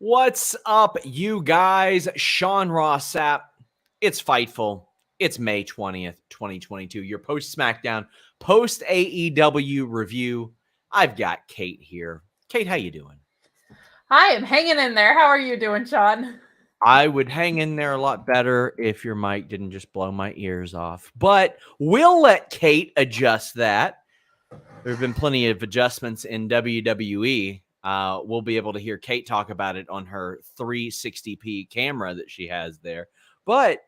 What's up, you guys? Shawn Ross Sapp. It's Fightful. It's May 20th, 2022. Your post-Smackdown, post-AEW review. I've got Kate here. Kate, how you doing? Hi, I'm hanging in there. How are you doing, Shawn? I would hang in there a lot better if your mic didn't just blow my ears off. But we'll let Kate adjust that. There have been plenty of adjustments in WWE. We'll be able to hear Kate talk about it on her 360p camera that she has there. But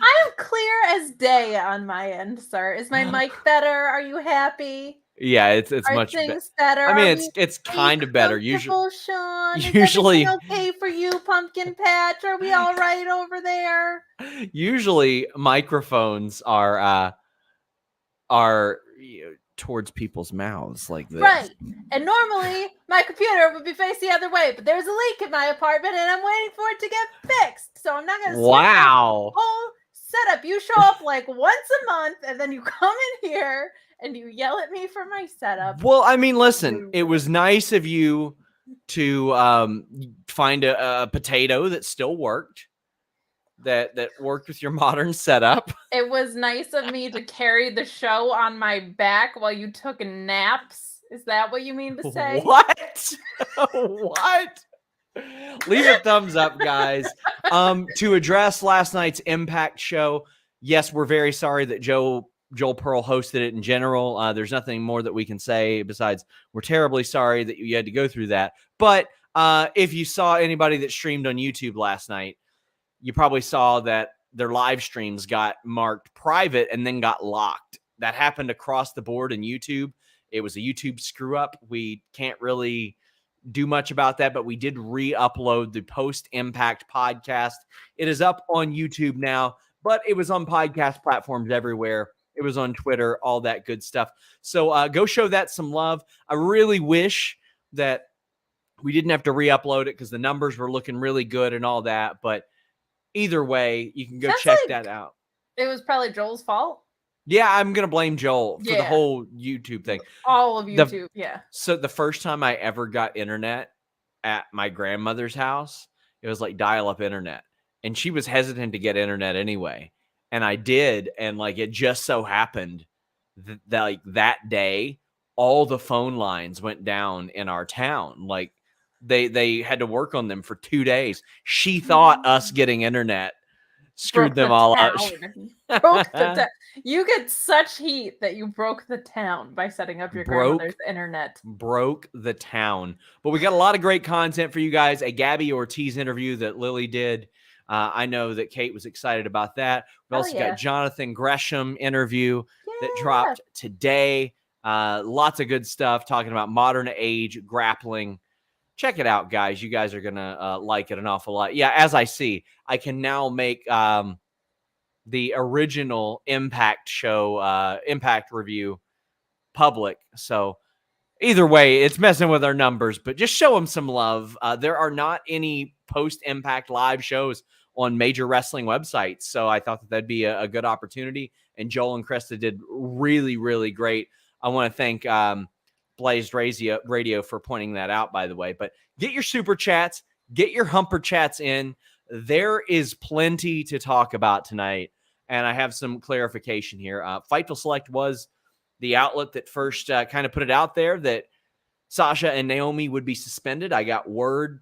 I am clear as day on my end, sir. Is my mic better? Are you happy? yeah, it's Are much things better? I mean, Are it's kind of better. Usually, Shawn? Is usually everything okay for you, Pumpkin Patch? Are we all right over there? Usually, microphones are towards people's mouths like this. Right. And normally, my computer would be facing the other way, but there's a leak in my apartment, and I'm waiting for it to get fixed. So I'm not going to switch Wow. the whole setup. You show up like once a month, and then you come in here and you yell at me for my setup. Well, I mean, listen, it was nice of you to find a potato that still worked. That worked with your modern setup. It was nice of me to carry the show on my back while you took naps. Is that what you mean to say? What? What? Leave a thumbs up, guys. To address last night's Impact show, yes, we're very sorry that Joel Pearl hosted it in general. There's nothing more that we can say besides we're terribly sorry that you had to go through that. But if you saw anybody that streamed on YouTube last night, you probably saw that their live streams got marked private and then got locked. That happened across the board in YouTube. It was a YouTube screw up. We can't really do much about that, but we did re-upload the post-Impact podcast. It is up on YouTube now, but it was on podcast platforms everywhere. It was on Twitter, all that good stuff. So go show that some love. I really wish that we didn't have to re-upload it because the numbers were looking really good and all that, but either way, you can go check that out. It was probably Joel's fault. Yeah, I'm going to blame Joel for the whole YouTube thing. All of YouTube, So the first time I ever got internet at my grandmother's house, it was like dial-up internet. And she was hesitant to get internet anyway. And I did. And like it just so happened that like that day, all the phone lines went down in our town. Like they had to work on them for 2 days. She thought us getting internet screwed them all up. Broke the town. You get such heat that you broke the town by setting up your grandmother's internet. Broke the town. But we got a lot of great content for you guys. A Gabby Ortiz interview that Lily did. I know that Kate was excited about that. We also got Jonathan Gresham interview that dropped today. Lots of good stuff talking about modern age grappling. Check it out, guys. You guys are going to like it an awful lot. Yeah, as I see, I can now make the original Impact show, Impact review public. So either way, it's messing with our numbers, but just show them some love. There are not any post-Impact live shows on major wrestling websites. So I thought that that'd be a good opportunity. And Joel and Krista did really, really great. I want to thank Blazed Radio for pointing that out, by the way. But get your super chats, get your humper chats in. There is plenty to talk about tonight, and I have some clarification here. Fightful Select was the outlet that first kind of put it out there that Sasha and Naomi would be suspended. I got word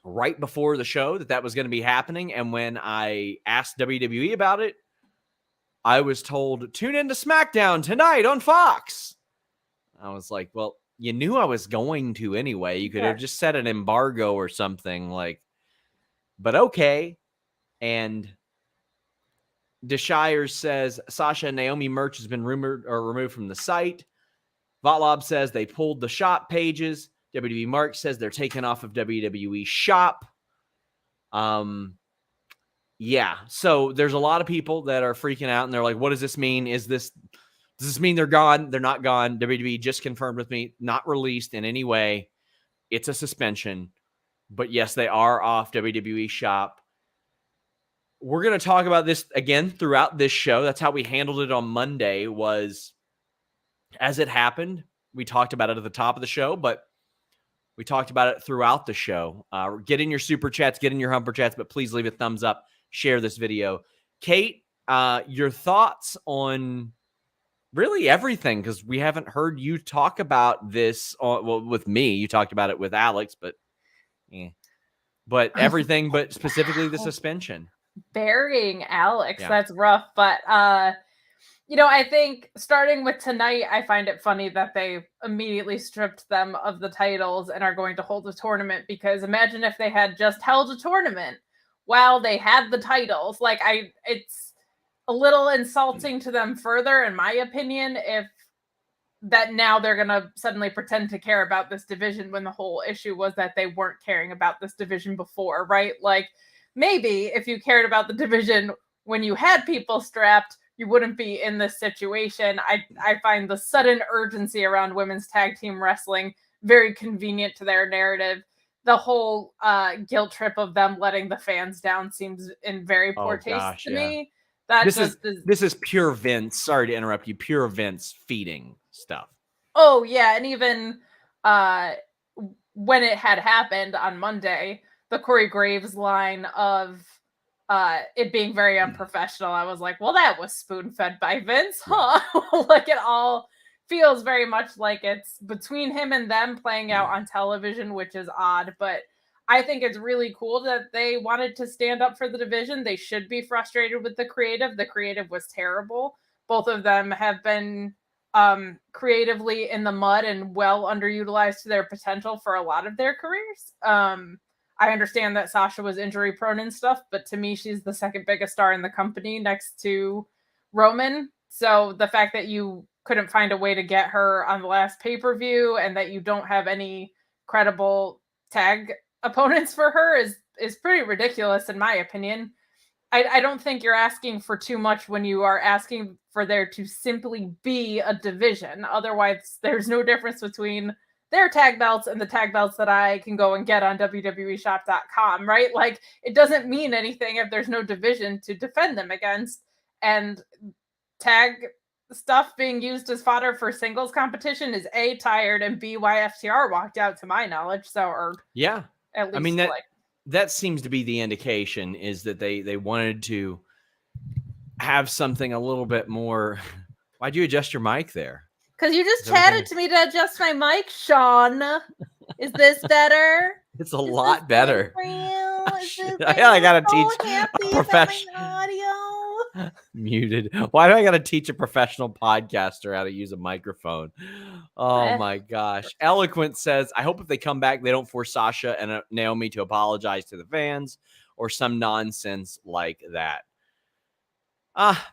right before the show that was going to be happening, and when I asked WWE about it, I was told, tune into SmackDown tonight on Fox. I was like, well, you knew I was going to anyway. You could have just set an embargo or something like, but okay. And Deshires says Sasha and Naomi merch has been rumored or removed from the site. Votlob says they pulled the shop pages. WWE Mark says they're taken off of WWE shop. Yeah. So there's a lot of people that are freaking out and they're like, what does this mean? Does this mean they're gone? They're not gone. WWE just confirmed with me, not released in any way. It's a suspension. But yes, they are off WWE shop. We're going to talk about this again throughout this show. That's how we handled it on Monday, was as it happened. We talked about it at the top of the show, but We talked about it throughout the show. Get in your super chats, get in your humper chats, but please leave a thumbs up, share this video. Kate, your thoughts on really everything, because we haven't heard you talk about this with me. You talked about it with Alex, but everything, but specifically the suspension. Burying Alex, that's rough. But I think starting with tonight, I find it funny that they immediately stripped them of the titles and are going to hold a tournament, because imagine if they had just held a tournament while they had the titles. Like, it's a little insulting to them further, in my opinion, if that now they're going to suddenly pretend to care about this division when the whole issue was that they weren't caring about this division before, right? Like, maybe if you cared about the division when you had people strapped, you wouldn't be in this situation. I find the sudden urgency around women's tag team wrestling very convenient to their narrative. The whole guilt trip of them letting the fans down seems in very poor taste to me. This is pure Vince. Sorry to interrupt you. Pure Vince feeding stuff. Oh, yeah. And even when it had happened on Monday, the Corey Graves line of it being very unprofessional, I was like, well, that was spoon-fed by Vince, huh? Like, it all feels very much like it's between him and them playing out on television, which is odd. But I think it's really cool that they wanted to stand up for the division. They should be frustrated with the creative. The creative was terrible. Both of them have been creatively in the mud and well underutilized to their potential for a lot of their careers. I understand that Sasha was injury prone and stuff, but to me, she's the second biggest star in the company next to Roman. So the fact that you couldn't find a way to get her on the last pay-per-view and that you don't have any credible tag opponents for her is pretty ridiculous, in my opinion. I don't think you're asking for too much when you are asking for there to simply be a division. Otherwise, there's no difference between their tag belts and the tag belts that I can go and get on WWEshop.com, right? Like, it doesn't mean anything if there's no division to defend them against. And tag stuff being used as fodder for singles competition is A, tired, and B, why FTR walked out, to my knowledge. So, or yeah, at least, I mean, that seems to be the indication, is that they wanted to have something a little bit more. Why'd you adjust your mic there? Because you just chatted to me to adjust my mic, Shawn. Is this better? It's a lot better. I gotta teach a professional audio. Muted. Why do I gotta teach a professional podcaster how to use a microphone? Oh my gosh. Eloquent says, I hope if they come back, they don't force Sasha and Naomi to apologize to the fans or some nonsense like that.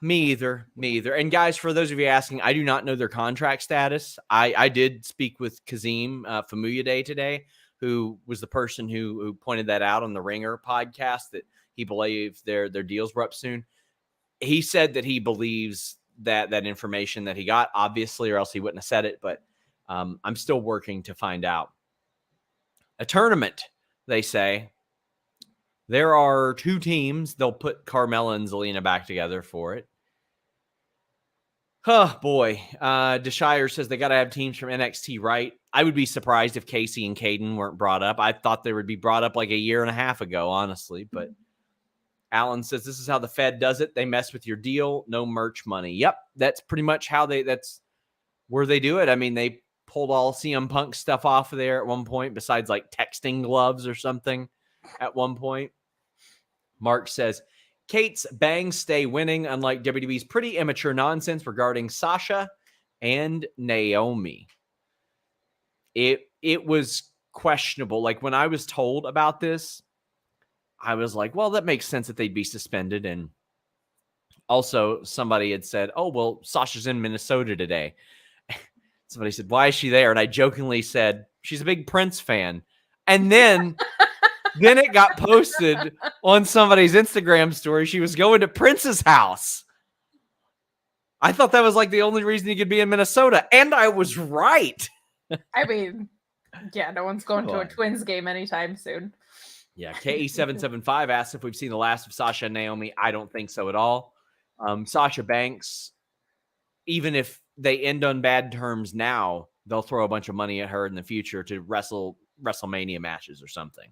Me either. And guys, for those of you asking, I do not know their contract status. I did speak with Kazim Famuyade today, who was the person who pointed that out on the Ringer podcast, that he believed their deals were up soon. He said that he believes that information that he got, obviously, or else he wouldn't have said it. But I'm still working to find out. A tournament, they say. There are two teams. They'll put Carmella and Zelina back together for it. Oh, boy. Deshire says they got to have teams from NXT, right? I would be surprised if Casey and Caden weren't brought up. I thought they would be brought up like a year and a half ago, honestly. But Alan says this is how the Fed does it. They mess with your deal. No merch money. Yep, that's pretty much how that's where they do it. I mean, they pulled all CM Punk stuff off of there at one point, besides like texting gloves or something at one point. Mark says, Kate's bangs stay winning, unlike WWE's pretty immature nonsense regarding Sasha and Naomi. It was questionable. Like, when I was told about this, I was like, well, that makes sense that they'd be suspended. And also somebody had said, oh, well, Sasha's in Minnesota today. Somebody said, why is she there? And I jokingly said, she's a big Prince fan. And then it got posted on somebody's Instagram story. She was going to Prince's house. I thought that was like the only reason you could be in Minnesota. And I was right. I mean, yeah, no one's going to a Twins game anytime soon. Yeah, KE775 asks if we've seen the last of Sasha and Naomi. I don't think so at all. Sasha Banks, even if they end on bad terms now, they'll throw a bunch of money at her in the future to wrestle WrestleMania matches or something.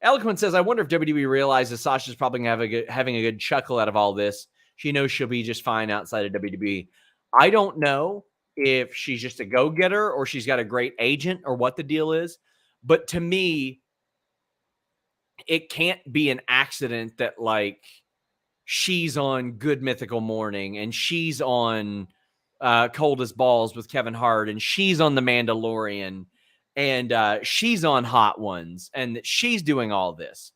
Eloquent says, I wonder if WWE realizes Sasha's probably having a good chuckle out of all this. She knows she'll be just fine outside of WWE. I don't know if she's just a go-getter or she's got a great agent or what the deal is. But to me, it can't be an accident that, like, she's on Good Mythical Morning and she's on Cold as Balls with Kevin Hart and she's on The Mandalorian and she's on Hot Ones and she's doing all this.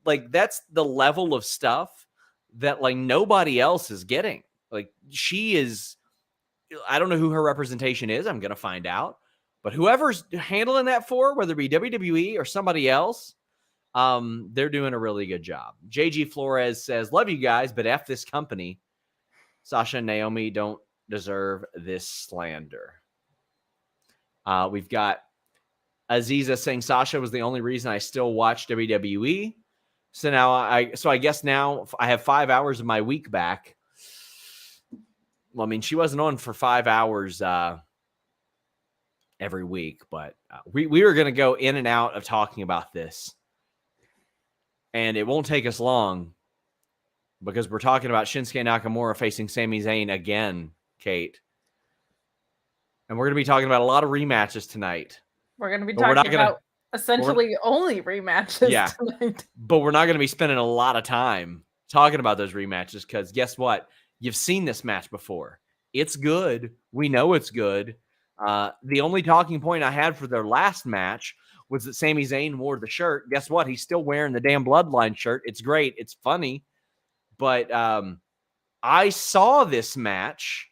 Like, that's the level of stuff that, like, nobody else is getting. Like, she is, I don't know who her representation is. I'm going to find out. But whoever's handling that for, whether it be WWE or somebody else, they're doing a really good job. JG Flores says, love you guys, but F this company. Sasha and Naomi don't deserve this slander. We've got Aziza saying Sasha was the only reason I still watch WWE. So now I guess now I have 5 hours of my week back. Well, I mean, she wasn't on for 5 hours every week, but we were going to go in and out of talking about this. And it won't take us long because we're talking about Shinsuke Nakamura facing Sami Zayn again, Kate. And we're going to be talking about a lot of rematches tonight. We're going to be talking about essentially only rematches tonight. But we're not going to be spending a lot of time talking about those rematches because guess what? You've seen this match before. It's good. We know it's good. The only talking point I had for their last match was that Sami Zayn wore the shirt. Guess what? He's still wearing the damn Bloodline shirt. It's great. It's funny. But I saw this match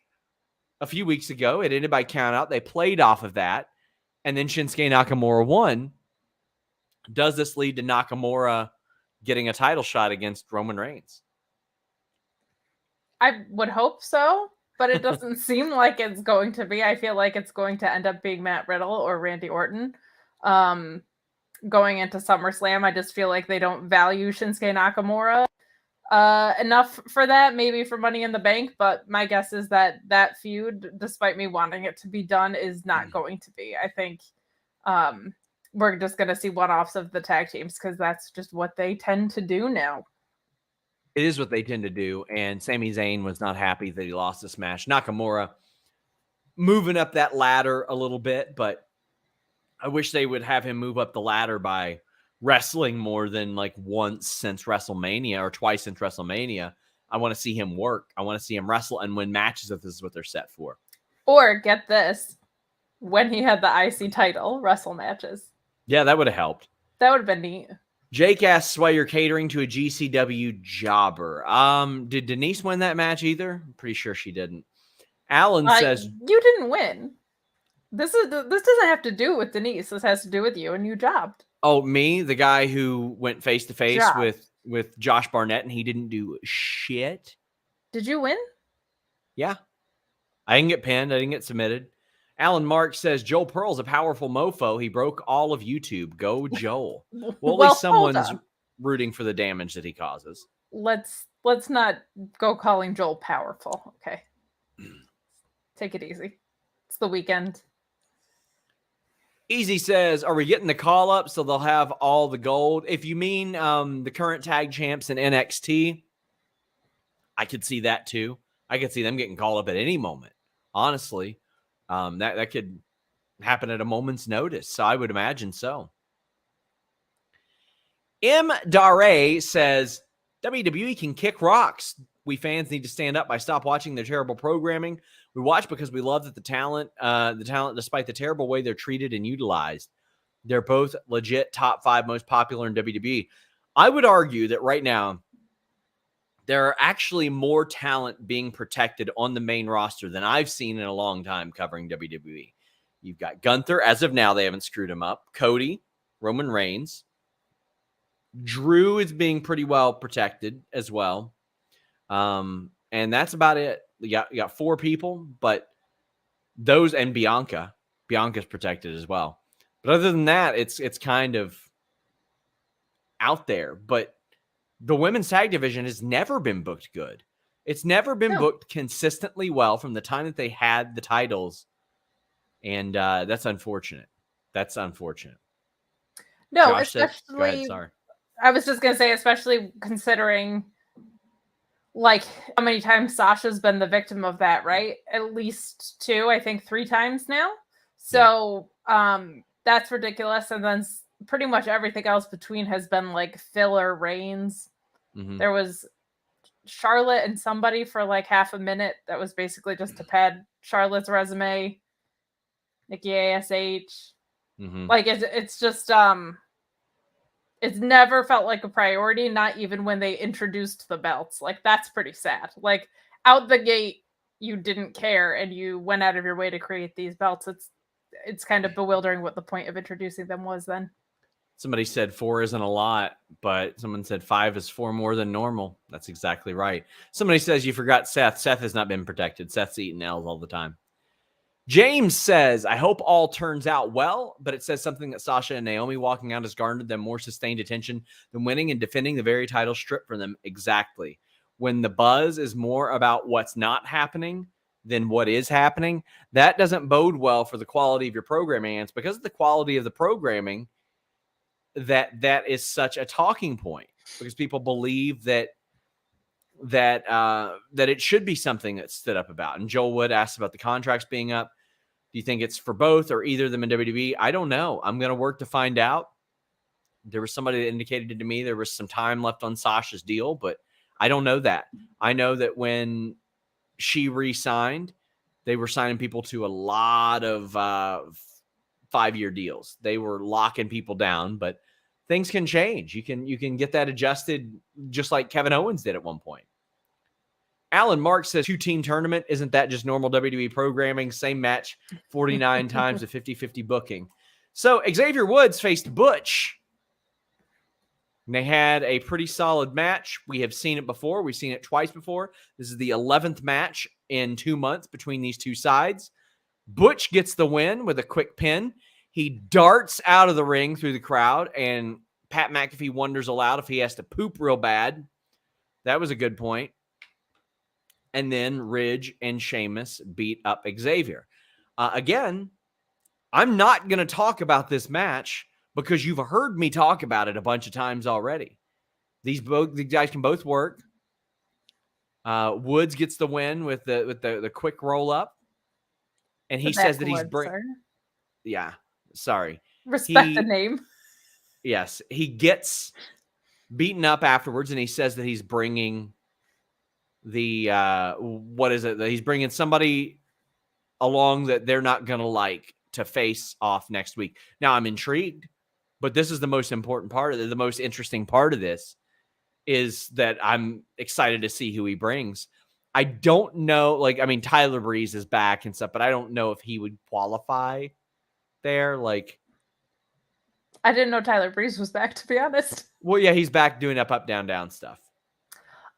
a few weeks ago. It ended by count out. They played off of that. And then Shinsuke Nakamura won. Does this lead to Nakamura getting a title shot against Roman Reigns? I would hope so, but it doesn't seem like it's going to be. I feel like it's going to end up being Matt Riddle or Randy Orton. Going into SummerSlam, I just feel like they don't value Shinsuke Nakamura enough for that, maybe for Money in the Bank, but my guess is that that feud, despite me wanting it to be done, is not going to be. I think we're just going to see one-offs of the tag teams because that's just what they tend to do now. It is what they tend to do, and Sami Zayn was not happy that he lost this match. Nakamura moving up that ladder a little bit, but I wish they would have him move up the ladder by wrestling more than like once since WrestleMania or twice since WrestleMania. I want to see him work. I want to see him wrestle and win matches if this is what they're set for. Or get this, when he had the IC title, wrestle matches. Yeah, that would have helped. That would have been neat. Jake asks why you're catering to a GCW jobber. Did Denise win that match either? I'm pretty sure she didn't. Alan says you didn't win. This doesn't have to do with Denise. This has to do with you, and you jobbed. Oh, me, the guy who went face to face with Josh Barnett, and he didn't do shit. Did you win? Yeah, I didn't get pinned. I didn't get submitted. Alan Mark says Joel Pearl's a powerful mofo. He broke all of YouTube. Go Joel. Well, at least someone's rooting for the damage that he causes. Let's not go calling Joel powerful. Okay, take it easy. It's the weekend. Easy says, are we getting the call up so they'll have all the gold? If you mean the current tag champs in NXT, I could see that too. I could see them getting called up at any moment. Honestly, that could happen at a moment's notice. So I would imagine so. M. Dare says, WWE can kick rocks. We fans need to stand up by stop watching their terrible programming. We watch because we love that the talent, despite the terrible way they're treated and utilized. They're both legit top 5 most popular in WWE. I would argue that right now, there are actually more talent being protected on the main roster than I've seen in a long time covering WWE. You've got Gunther. As of now, they haven't screwed him up. Cody, Roman Reigns. Drew is being pretty well protected as well. And that's about it. You got 4 people, but those and Bianca's protected as well. But other than that, it's kind of out there. But the women's tag division has never been booked good. It's never been booked consistently well from the time that they had the titles. And that's unfortunate. That's unfortunate. No, Josh especially. said, go ahead, sorry. I was just gonna say, especially considering like how many times Sasha's been the victim of that, right? At least 2, I think 3 times now. So that's ridiculous. And then pretty much everything else between has been like filler reigns. There was Charlotte and somebody for like half a minute that was basically just to pad Charlotte's resume. Nikki ASH. Like it's just it's never felt like a priority, not even when they introduced the belts. Like, that's pretty sad. Like, out the gate, you didn't care and you went out of your way to create these belts. It's kind of bewildering what the point of introducing them was then. Somebody said 4 isn't a lot, but someone said 5 is 4 more than normal. That's exactly right. Somebody says you forgot Seth. Seth has not been protected. Seth's eating L's all the time. James says, I hope all turns out well, but it says something that Sasha and Naomi walking out has garnered them more sustained attention than winning and defending the very title stripped from them. Exactly. When the buzz is more about what's not happening than what is happening, that doesn't bode well for the quality of your programming. And it's because of the quality of the programming that is such a talking point, because people believe that it should be something that's stood up about. And Joel Wood asked about the contracts being up. Do you think it's for both or either of them in WWE? I don't know. I'm going to work to find out. There was somebody that indicated to me there was some time left on Sasha's deal, but I don't know that. I know that when she re-signed, they were signing people to a lot of 5-year deals. They were locking people down, but things can change. You can get that adjusted just like Kevin Owens did at one point. Alan Mark says 2-team tournament. Isn't that just normal WWE programming? Same match 49 times, a 50-50 booking. So Xavier Woods faced Butch. And they had a pretty solid match. We have seen it before. We've seen it twice before. This is the 11th match in 2 months between these two sides. Butch gets the win with a quick pin. He darts out of the ring through the crowd, and Pat McAfee wonders aloud if he has to poop real bad. That was a good point. And then Ridge and Sheamus beat up Xavier. Again, I'm not going to talk about this match because you've heard me talk about it a bunch of times already. The guys can both work. Woods gets the win with the quick roll up, and he says that he's yeah. Sorry. Respect the name. Yes, he gets beaten up afterwards, and he says that he's bringing the what is it? That he's bringing somebody along that they're not gonna like to face off next week. Now I'm intrigued, but this is the most important part of it. The most interesting part of this is that I'm excited to see who he brings. I don't know, like, I mean, Tyler Breeze is back and stuff, but I don't know if he would qualify there. Like, I didn't know Tyler Breeze was back, to be honest. Well, yeah, he's back doing up, down, down stuff.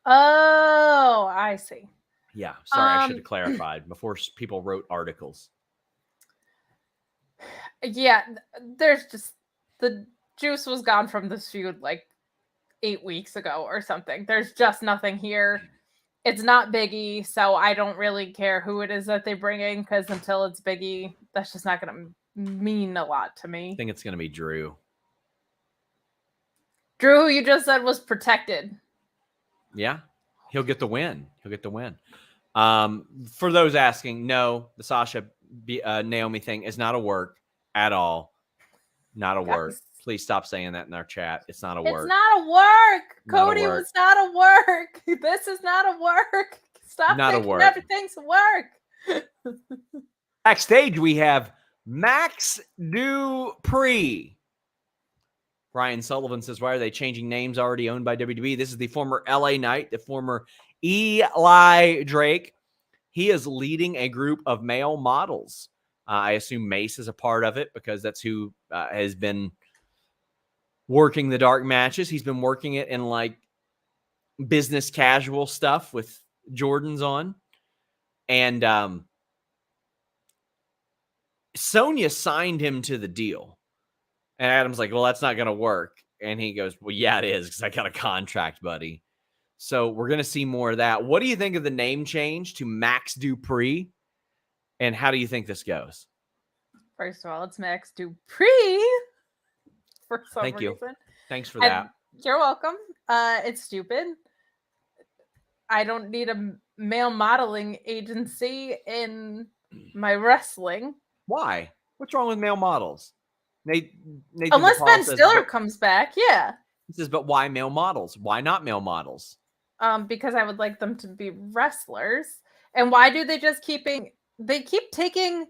Oh, I see. Yeah, sorry, I should have clarified before people wrote articles. Yeah, there's just the juice was gone from this feud like 8 weeks ago or something. There's just nothing here. It's not Big E, so I don't really care who it is that they bring in, because until it's Big E, that's just not going to mean a lot to me. I think it's going to be Drew. Drew, who you just said was protected. Yeah, he'll get the win. For those asking, no, the Sasha Naomi thing is not a work at all. Not a work. Please stop saying that in our chat. It's not a work. It's not a work. Cody, was not a work. This is not a work. Stop thinking everything's a work. Backstage, we have Max Dupree. Brian Sullivan says, why are they changing names already owned by WWE? This is the former LA Knight, the former Eli Drake. He is leading a group of male models. I assume Mace is a part of it because that's who has been working the dark matches. He's been working it in like business casual stuff with Jordans on. And Sonya signed him to the deal. And Adam's like, well, that's not going to work. And he goes, well, yeah, it is, because I got a contract, buddy. So we're going to see more of that. What do you think of the name change to Max Dupree? And how do you think this goes? First of all, it's Max Dupree for some Thank you. reason. Thanks for that. You're welcome. It's stupid. I don't need a male modeling agency in my wrestling. Why? What's wrong with male models? Unless Ben Stiller comes back, yeah. He says, but why male models? Why not male models? Because I would like them to be wrestlers. And why do they just keep taking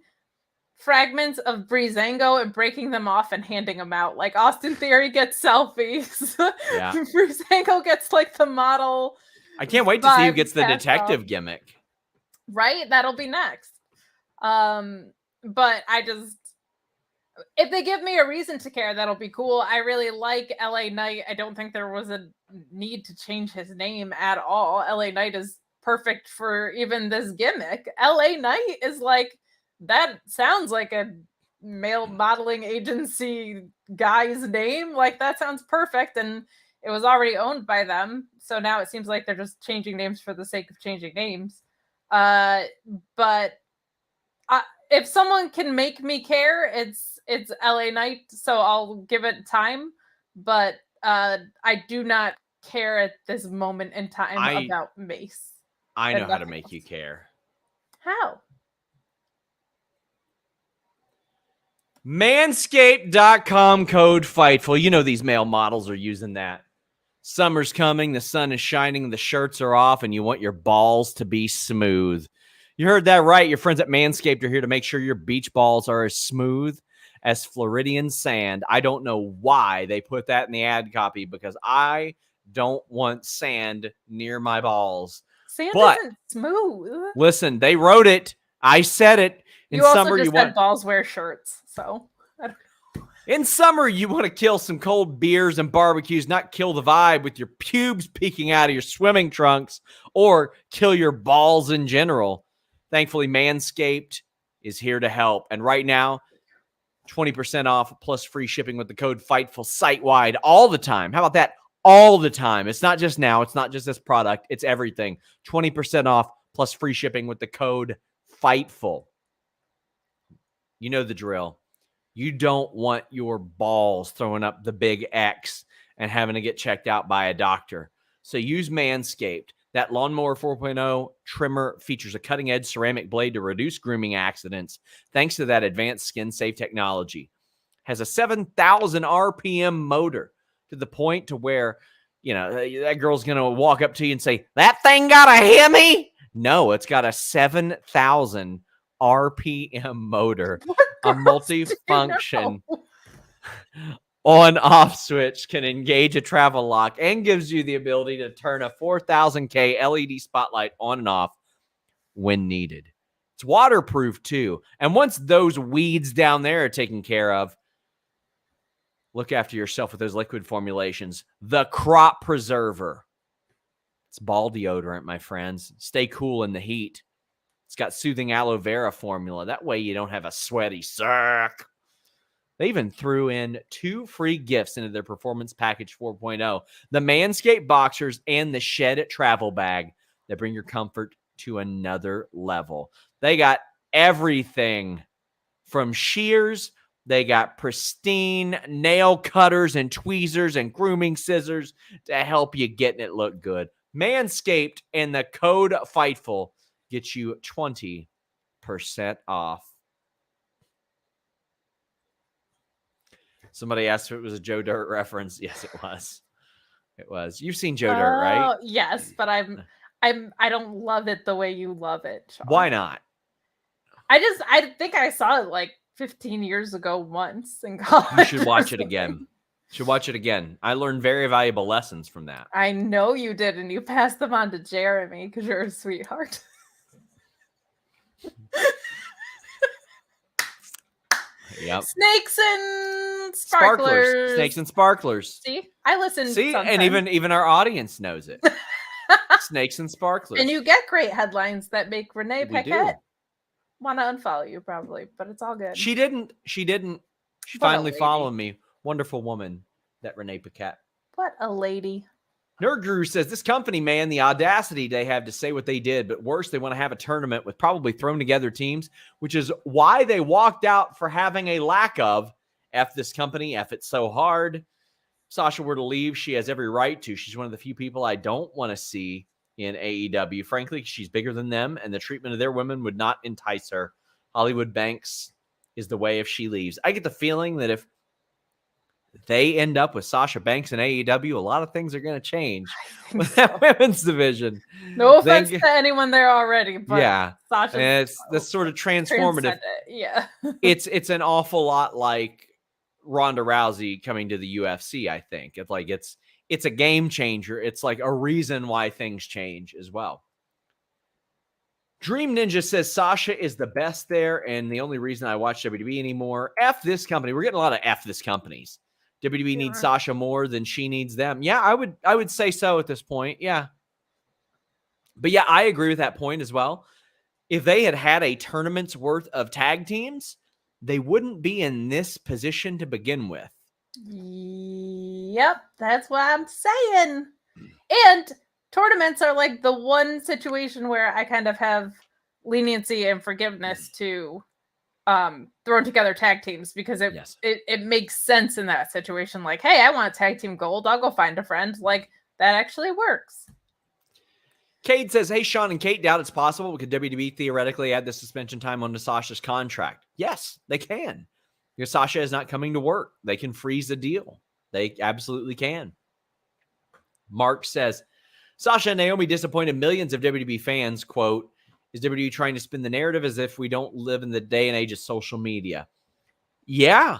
fragments of Breezango and breaking them off and handing them out? Like Austin Theory gets selfies. Yeah. Breezango gets like the model. I can't wait to see who gets the detective gimmick. Right? That'll be next. But if they give me a reason to care, that'll be cool. I really like LA Knight. I don't think there was a need to change his name at all. LA Knight is perfect for even this gimmick. LA Knight is like, that sounds like a male modeling agency guy's name. Like, that sounds perfect. And it was already owned by them. So now it seems like they're just changing names for the sake of changing names. But if someone can make me care, it's LA Knight, so I'll give it time. But I do not care at this moment in time about Mace. I know how to make you care. How? Manscaped.com code Fightful. You know these male models are using that. Summer's coming, the sun is shining, the shirts are off, and you want your balls to be smooth. You heard that right. Your friends at Manscaped are here to make sure your beach balls are as smooth as Floridian sand. I don't know why they put that in the ad copy, because I don't want sand near my balls. Sand isn't smooth. Listen, they wrote it. I said it. You also just said balls wear shirts, so... In summer, you want to kill some cold beers and barbecues, not kill the vibe with your pubes peeking out of your swimming trunks, or kill your balls in general. Thankfully, Manscaped is here to help. And right now, 20% off plus free shipping with the code Fightful site-wide all the time. How about that? All the time. It's not just now. It's not just this product. It's everything. 20% off plus free shipping with the code Fightful. You know the drill. You don't want your balls throwing up the big X and having to get checked out by a doctor. So use Manscaped. That Lawnmower 4.0 trimmer features a cutting-edge ceramic blade to reduce grooming accidents thanks to that advanced skin-safe technology. Has a 7,000 RPM motor to the point to where, you know, that girl's going to walk up to you and say, that thing got a Hemi? No, it's got a 7,000 RPM motor. A multi-function on-off switch can engage a travel lock and gives you the ability to turn a 4,000K LED spotlight on and off when needed. It's waterproof too. And once those weeds down there are taken care of, look after yourself with those liquid formulations. The Crop Preserver. It's ball deodorant, my friends. Stay cool in the heat. It's got soothing aloe vera formula. That way you don't have a sweaty sack. They even threw in 2 free gifts into their Performance Package 4.0. The Manscaped Boxers and the Shed Travel Bag that bring your comfort to another level. They got everything from shears. They got pristine nail cutters and tweezers and grooming scissors to help you getting it look good. Manscaped and the code Fightful get you 20% off. Somebody asked if it was a Joe Dirt reference. Yes, it was. It was. You've seen Joe Dirt, right? Yes, but I don't love it the way you love it, Shawn. Why not? I think I saw it like 15 years ago once in college. You should watch it again. Should watch it again. I learned very valuable lessons from that. I know you did, and you passed them on to Jeremy because you're a sweetheart. Yep. Snakes and sparklers. Snakes and sparklers. See, I listen. See, sometimes. and even our audience knows it. Snakes and sparklers. And you get great headlines that make Renee Paquette want to unfollow you, probably, but it's all good. She didn't. She finally followed me. Wonderful woman, that Renee Paquette. What a lady. Nerd Guru says, this company, man, the audacity they have to say what they did, but worse, they want to have a tournament with probably thrown together teams, which is why they walked out for having a lack of F this company, F it so hard. Sasha were to leave, she has every right to. She's one of the few people I don't want to see in AEW. Frankly, she's bigger than them, and the treatment of their women would not entice her. Hollywood Banks is the way if she leaves. I get the feeling that if they end up with Sasha Banks in AEW, a lot of things are going to change with that women's division. No offense to anyone there already, but yeah, Sasha, and it's that's sort of transformative. Yeah, it's an awful lot like Ronda Rousey coming to the UFC. I think it's a game changer. It's like a reason why things change as well. Dream Ninja says Sasha is the best there, and the only reason I watch WWE anymore. F this company. We're getting a lot of F this companies. WWE needs Sasha more than she needs them. Yeah, I would say so at this point. Yeah. But yeah, I agree with that point as well. If they had a tournament's worth of tag teams, they wouldn't be in this position to begin with. Yep, that's what I'm saying. And tournaments are like the one situation where I kind of have leniency and forgiveness to thrown together tag teams, because it makes sense in that situation. Like, hey, I want tag team gold, I'll go find a friend. Like, that actually works. Cade says, hey, Shawn and Kate, doubt it's possible. Could WWE theoretically add the suspension time onto Sasha's contract? Yes, they can. Because Sasha is not coming to work. They can freeze the deal. They absolutely can. Mark says, Sasha and Naomi disappointed millions of WWE fans. Quote, is WWE trying to spin the narrative as if we don't live in the day and age of social media? Yeah.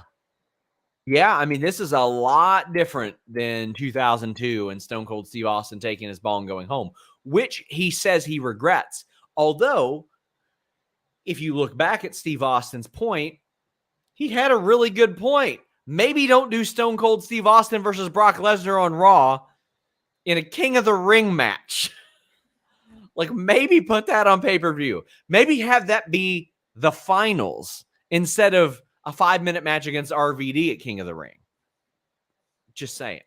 Yeah, I mean, this is a lot different than 2002 and Stone Cold Steve Austin taking his ball and going home, which he says he regrets. Although, if you look back at Steve Austin's point, he had a really good point. Maybe don't do Stone Cold Steve Austin versus Brock Lesnar on Raw in a King of the Ring match. Like, maybe put that on pay-per-view. Maybe have that be the finals instead of a 5-minute match against RVD at King of the Ring. Just saying.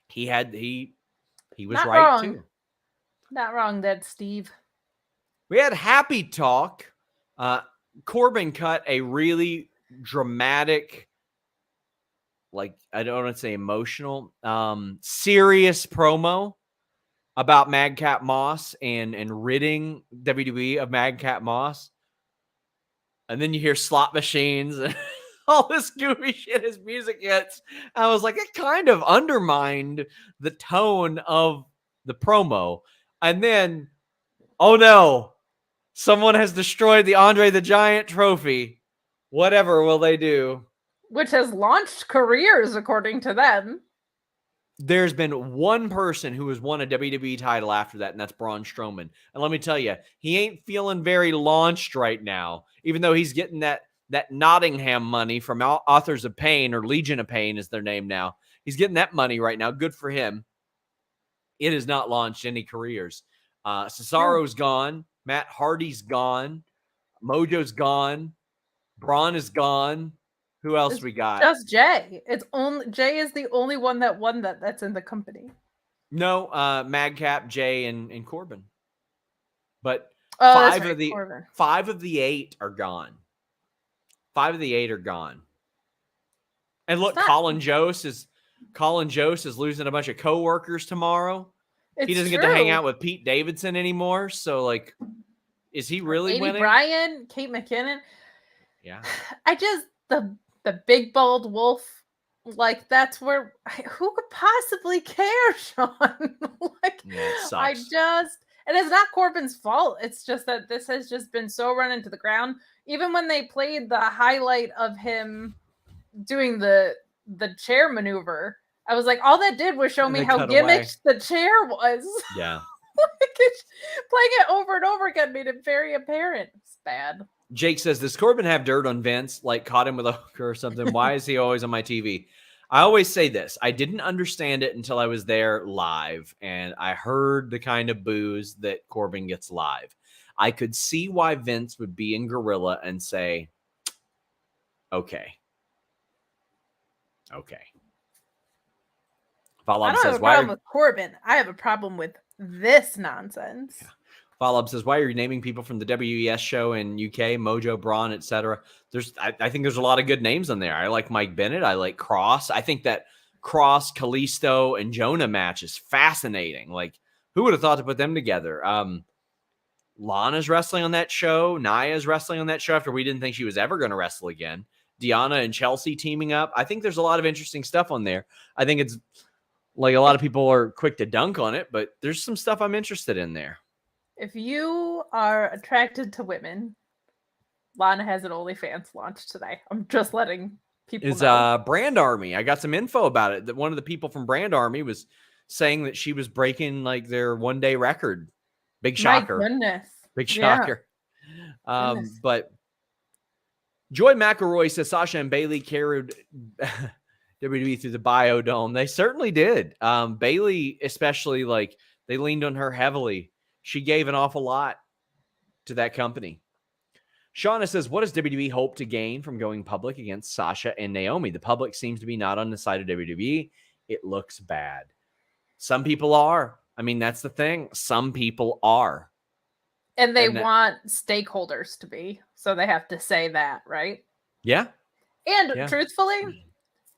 He was Not right wrong. too. Not wrong, that Steve. We had Happy Talk. Corbin cut a really dramatic, like, I don't want to say emotional, serious promo about Madcap Moss and ridding WWE of Madcap Moss. And then you hear slot machines and all this goofy shit as music hits. I was like, it kind of undermined the tone of the promo. And then, oh no, someone has destroyed the Andre the Giant trophy. Whatever will they do? Which has launched careers, according to them. There's been one person who has won a WWE title after that, and that's Braun Strowman. And let me tell you, he ain't feeling very launched right now, even though he's getting that Nottingham money from Authors of Pain, or Legion of Pain is their name now. He's getting that money right now. Good for him. It has not launched any careers. Cesaro's gone. Matt Hardy's gone. Mojo's gone. Braun is gone. Who else we got? Just Jay. Jay is the only one that won that's in the company. No, Madcap, Jay, and Corbin. But Corbin. 5 of the 8 are gone. 5 of the 8 are gone. And look, Colin Jost is losing a bunch of coworkers tomorrow. He doesn't get to hang out with Pete Davidson anymore. So, like, is he really winning? Bryan, Kate McKinnon. Yeah. The big bald wolf, like, that's where who could possibly care, Shawn? Like, it sucks. And it's not Corbin's fault. It's just that this has just been so run into the ground. Even when they played the highlight of him doing the chair maneuver, I was like, all that did was show me how gimmicked the chair was. Yeah. Playing it over and over again made it very apparent. It's bad. Jake says, does Corbin have dirt on Vince? Like, caught him with a hooker or something? Why is he always on my TV? I always say this. I didn't understand it until I was there live, and I heard the kind of boos that Corbin gets live. I could see why Vince would be in Gorilla and say, okay. I don't have a problem with Corbin. I have a problem with this nonsense. Yeah. Follow-up says, why are you naming people from the WES show in UK, Mojo, Braun, etc.? I think there's a lot of good names on there. I like Mike Bennett. I like Cross. I think that Cross, Kalisto, and Jonah match is fascinating. Like, who would have thought to put them together? Lana's wrestling on that show. Nia's wrestling on that show after we didn't think she was ever going to wrestle again. Deanna and Chelsea teaming up. I think there's a lot of interesting stuff on there. I think it's like a lot of people are quick to dunk on it, but there's some stuff I'm interested in there. If you are attracted to women, Lana has an OnlyFans launch today. I'm just letting people know. Brand Army. I got some info about it. That one of the people from Brand Army was saying that she was breaking like their one-day record. Big shocker. My goodness. Big shocker. Yeah. But Joy McElroy says Sasha and Bayley carried WWE through the Biodome. They certainly did. Bayley, especially, like, they leaned on her heavily. She gave an awful lot to that company. Shauna says, what does WWE hope to gain from going public against Sasha and Naomi? The public seems to be not on the side of WWE. It looks bad. Some people are. I mean, that's the thing. Some people are. And they want stakeholders to be. So they have to say that, right? Yeah. And truthfully,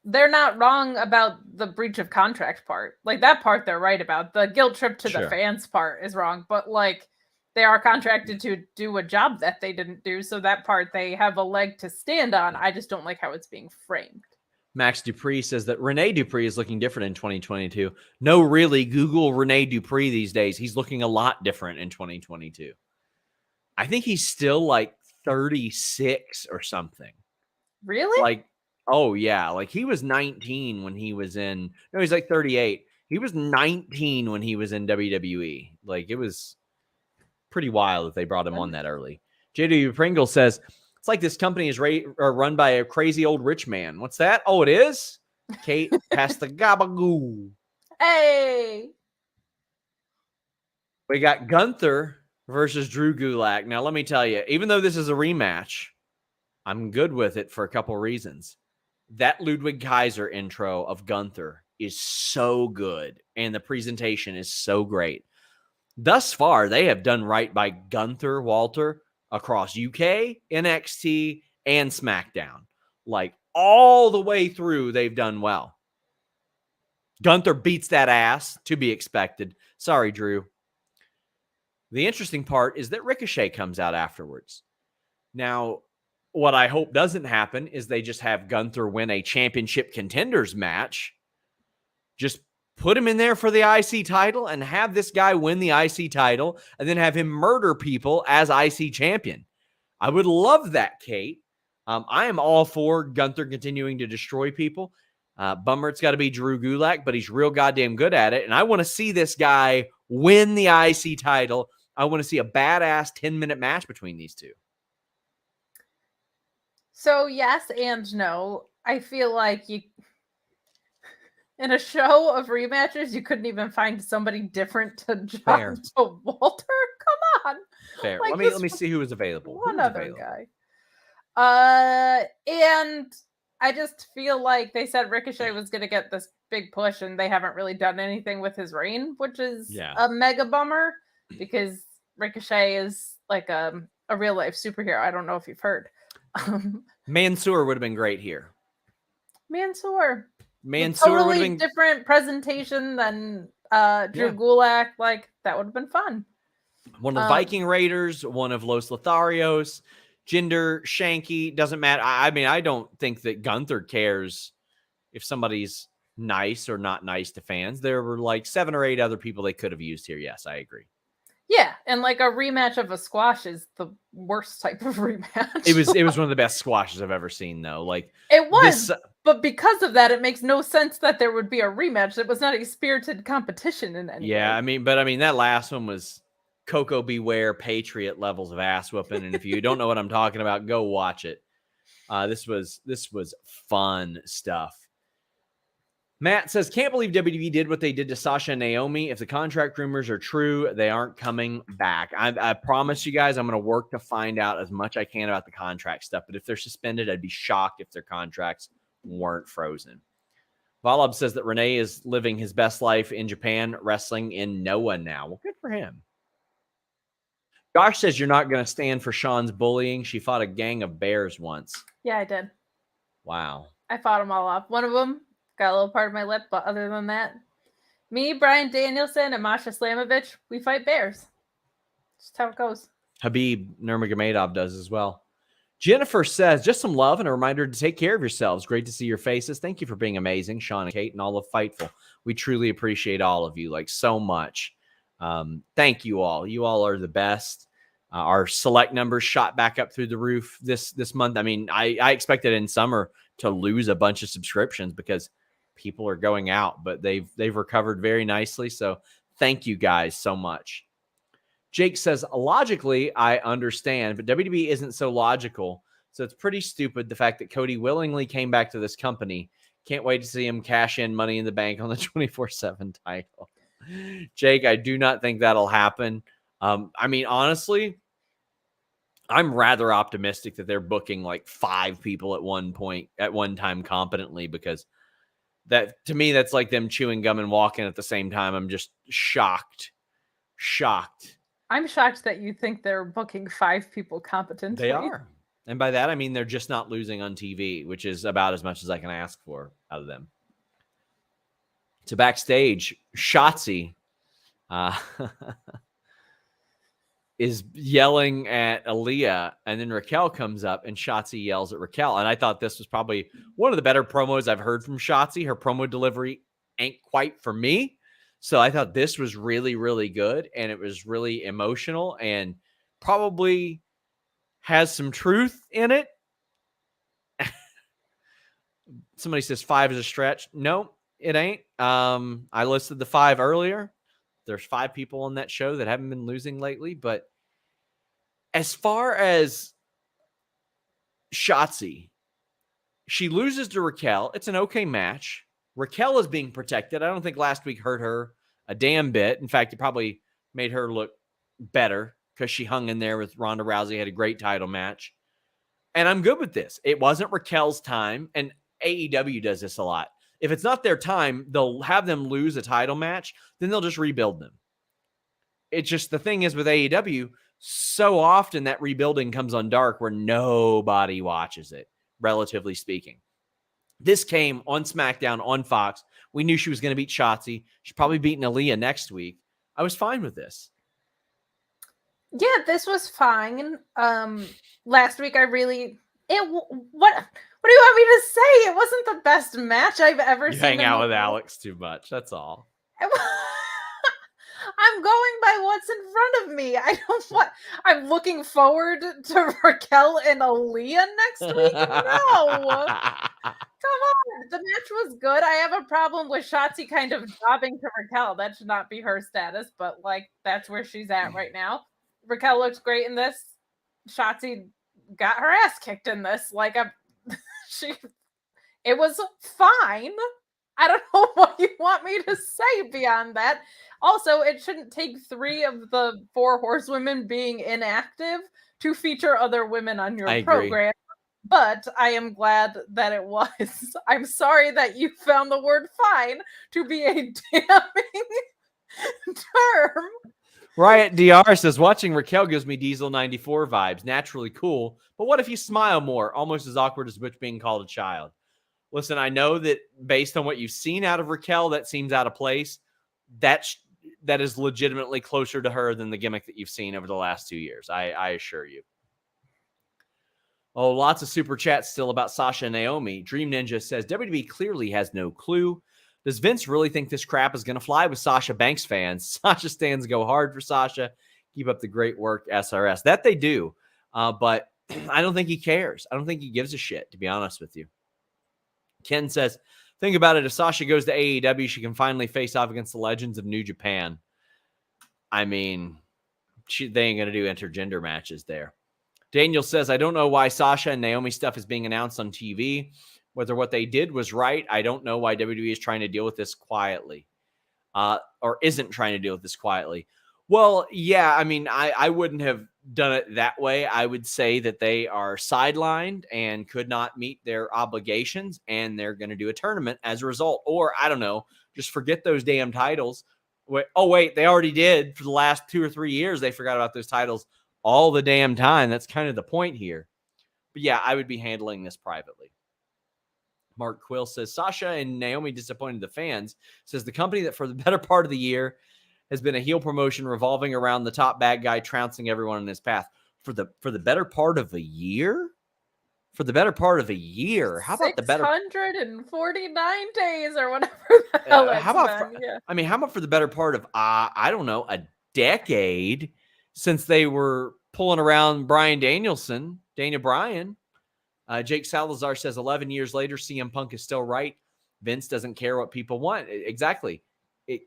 they're not wrong about the breach of contract part. Like, that part they're right about. The guilt trip to the fans part is wrong. But, like, they are contracted to do a job that they didn't do. So that part they have a leg to stand on. I just don't like how it's being framed. Max Dupree says that Rene Dupree is looking different in 2022. No, really, Google Rene Dupree these days. He's looking a lot different in 2022. I think he's still like 36 or something. Really? Like, oh yeah. Like, he was 19 when he was in, no, he's like 38. He was 19 when he was in WWE. Like, it was pretty wild that they brought him on that early. JW Pringle says, it's like this company is run by a crazy old rich man. What's that? Oh, it is? Kate, pass the gabagoo. Hey! We got Gunther versus Drew Gulak. Now, let me tell you, even though this is a rematch, I'm good with it for a couple reasons. That Ludwig Kaiser intro of Gunther is so good, and the presentation is so great. Thus far, they have done right by Gunther Walter across UK, NXT, and SmackDown. Like, all the way through, they've done well. Gunther beats that ass, to be expected. Sorry, Drew. The interesting part is that Ricochet comes out afterwards. Now, what I hope doesn't happen is they just have Gunther win a championship contenders match. Just put him in there for the IC title and have this guy win the IC title and then have him murder people as IC champion. I would love that, Kate. I am all for Gunther continuing to destroy people. Bummer it's got to be Drew Gulak, but he's real goddamn good at it. And I want to see this guy win the IC title. I want to see a badass 10-minute match between these two. So yes and no. I feel like in a show of rematches, you couldn't even find somebody different to John to Walter. Come on. Fair. Like, let me see who is available. One other guy. And I just feel like they said Ricochet was going to get this big push, and they haven't really done anything with his reign, which is a mega bummer because Ricochet is like a real life superhero. I don't know if you've heard. Mansoor would have been great here. Mansoor totally would have been different presentation than Drew Gulak. Like, that would have been fun. One of the Viking Raiders, one of Los Lotharios, Jinder, Shanky, doesn't matter. I mean, I don't think that Gunther cares if somebody's nice or not nice to fans. There were like 7 or 8 other people they could have used here. Yes, I agree. Yeah, and like a rematch of a squash is the worst type of rematch. It was one of the best squashes I've ever seen, though. Like, it was, but because of that, it makes no sense that there would be a rematch. It was not a spirited competition in any way. I mean, that last one was Coco Beware Patriot levels of ass whooping, and if you don't know what I'm talking about, go watch it. This was fun stuff. Matt says, can't believe WWE did what they did to Sasha and Naomi. If the contract rumors are true, they aren't coming back. I promise you guys, I'm going to work to find out as much I can about the contract stuff. But if they're suspended, I'd be shocked if their contracts weren't frozen. Valab says that Renee is living his best life in Japan, wrestling in Noah now. Well, good for him. Josh says you're not going to stand for Shawn's bullying. She fought a gang of bears once. Yeah, I did. Wow. I fought them all off. One of them got a little part of my lip, but other than that, me, Brian Danielson, and Masha Slamovich, we fight bears. Just how it goes. Habib Nurmagomedov does as well. Jennifer says, just some love and a reminder to take care of yourselves. Great to see your faces. Thank you for being amazing, Shawn and Kate, and all of Fightful. We truly appreciate all of you, like, so much. Thank you all. You all are the best. Our select numbers shot back up through the roof this month. I mean, I expected in summer to lose a bunch of subscriptions because people are going out, but they've recovered very nicely. So thank you guys so much. Jake says, logically, I understand, but WWE isn't so logical. So it's pretty stupid, the fact that Cody willingly came back to this company. Can't wait to see him cash in Money in the Bank on the 24/7 title. Jake, I do not think that'll happen. I mean, honestly, I'm rather optimistic that they're booking like 5 people at one time competently, because that, to me, that's like them chewing gum and walking at the same time. I'm just shocked. I'm shocked that you think they're booking 5 people competently. They are. And by that, I mean they're just not losing on TV, which is about as much as I can ask for out of them. So backstage, Shotzi is yelling at Aaliyah, and then Raquel comes up and Shotzi yells at Raquel. And I thought this was probably one of the better promos I've heard from Shotzi. Her promo delivery ain't quite for me. So I thought this was really, really good, and it was really emotional and probably has some truth in it. Somebody says 5 is a stretch. No, it ain't. I listed the 5 earlier. There's 5 people on that show that haven't been losing lately. But as far as Shotzi, she loses to Raquel. It's an okay match. Raquel is being protected. I don't think last week hurt her a damn bit. In fact, it probably made her look better because she hung in there with Ronda Rousey, had a great title match. And I'm good with this. It wasn't Raquel's time, and AEW does this a lot. If it's not their time, they'll have them lose a title match, then they'll just rebuild them. It's just, the thing is with AEW, so often that rebuilding comes on dark where nobody watches it, relatively speaking. This came on SmackDown on Fox. We knew she was going to beat Shotzi. She's probably beating Aaliyah next week. I was fine with this. Yeah, this was fine. Last week what do you want me to say? It wasn't the best match I've ever seen. Hang out with Alex too much. That's all. I'm going by what's in front of me. I'm looking forward to Raquel and Aaliyah next week. No. Come on. The match was good. I have a problem with Shotzi kind of dropping to Raquel. That should not be her status, but like, that's where she's at right now. Raquel looks great in this. Shotzi got her ass kicked in this. Like, it was fine. I don't know what you want me to say beyond that. Also, it shouldn't take 3 of the 4 horsewomen being inactive to feature other women on your program. But I am glad that it was. I'm sorry that you found the word fine to be a damning term. Riot DR says, watching Raquel gives me Diesel 94 vibes. Naturally cool. But what if you smile more? Almost as awkward as Butch being called a child. Listen, I know that based on what you've seen out of Raquel, that seems out of place. That is legitimately closer to her than the gimmick that you've seen over the last 2 years. I assure you. Oh, lots of super chats still about Sasha and Naomi. Dream Ninja says, WWE clearly has no clue. Does Vince really think this crap is going to fly with Sasha Banks fans? Sasha stands go hard for Sasha. Keep up the great work, SRS. That they do. But I don't think he cares. I don't think he gives a shit, to be honest with you. Ken says, think about it. If Sasha goes to AEW, she can finally face off against the legends of New Japan. I mean, they ain't going to do intergender matches there. Daniel says, I don't know why Sasha and Naomi stuff is being announced on TV. Whether what they did was right, I don't know why WWE is trying to deal with this quietly. Or isn't trying to deal with this quietly. Well, yeah, I mean, I wouldn't have done it that way. I would say that they are sidelined and could not meet their obligations, and they're going to do a tournament as a result. Or, I don't know, just forget those damn titles. Wait, they already did for the last 2 or 3 years. They forgot about those titles all the damn time. That's kind of the point here. But yeah, I would be handling this privately. Mark Quill says, Sasha and Naomi disappointed the fans. Says the company that for the better part of the year has been a heel promotion revolving around the top bad guy trouncing everyone in his path. For the better part of a year? For the better part of a year. How about the better 649 days or whatever the hell how about how about for the better part of I don't know, a decade since they were pulling around Daniel Bryan. Jake Salazar says 11 years later, CM Punk is still right. Vince doesn't care what people want. Exactly.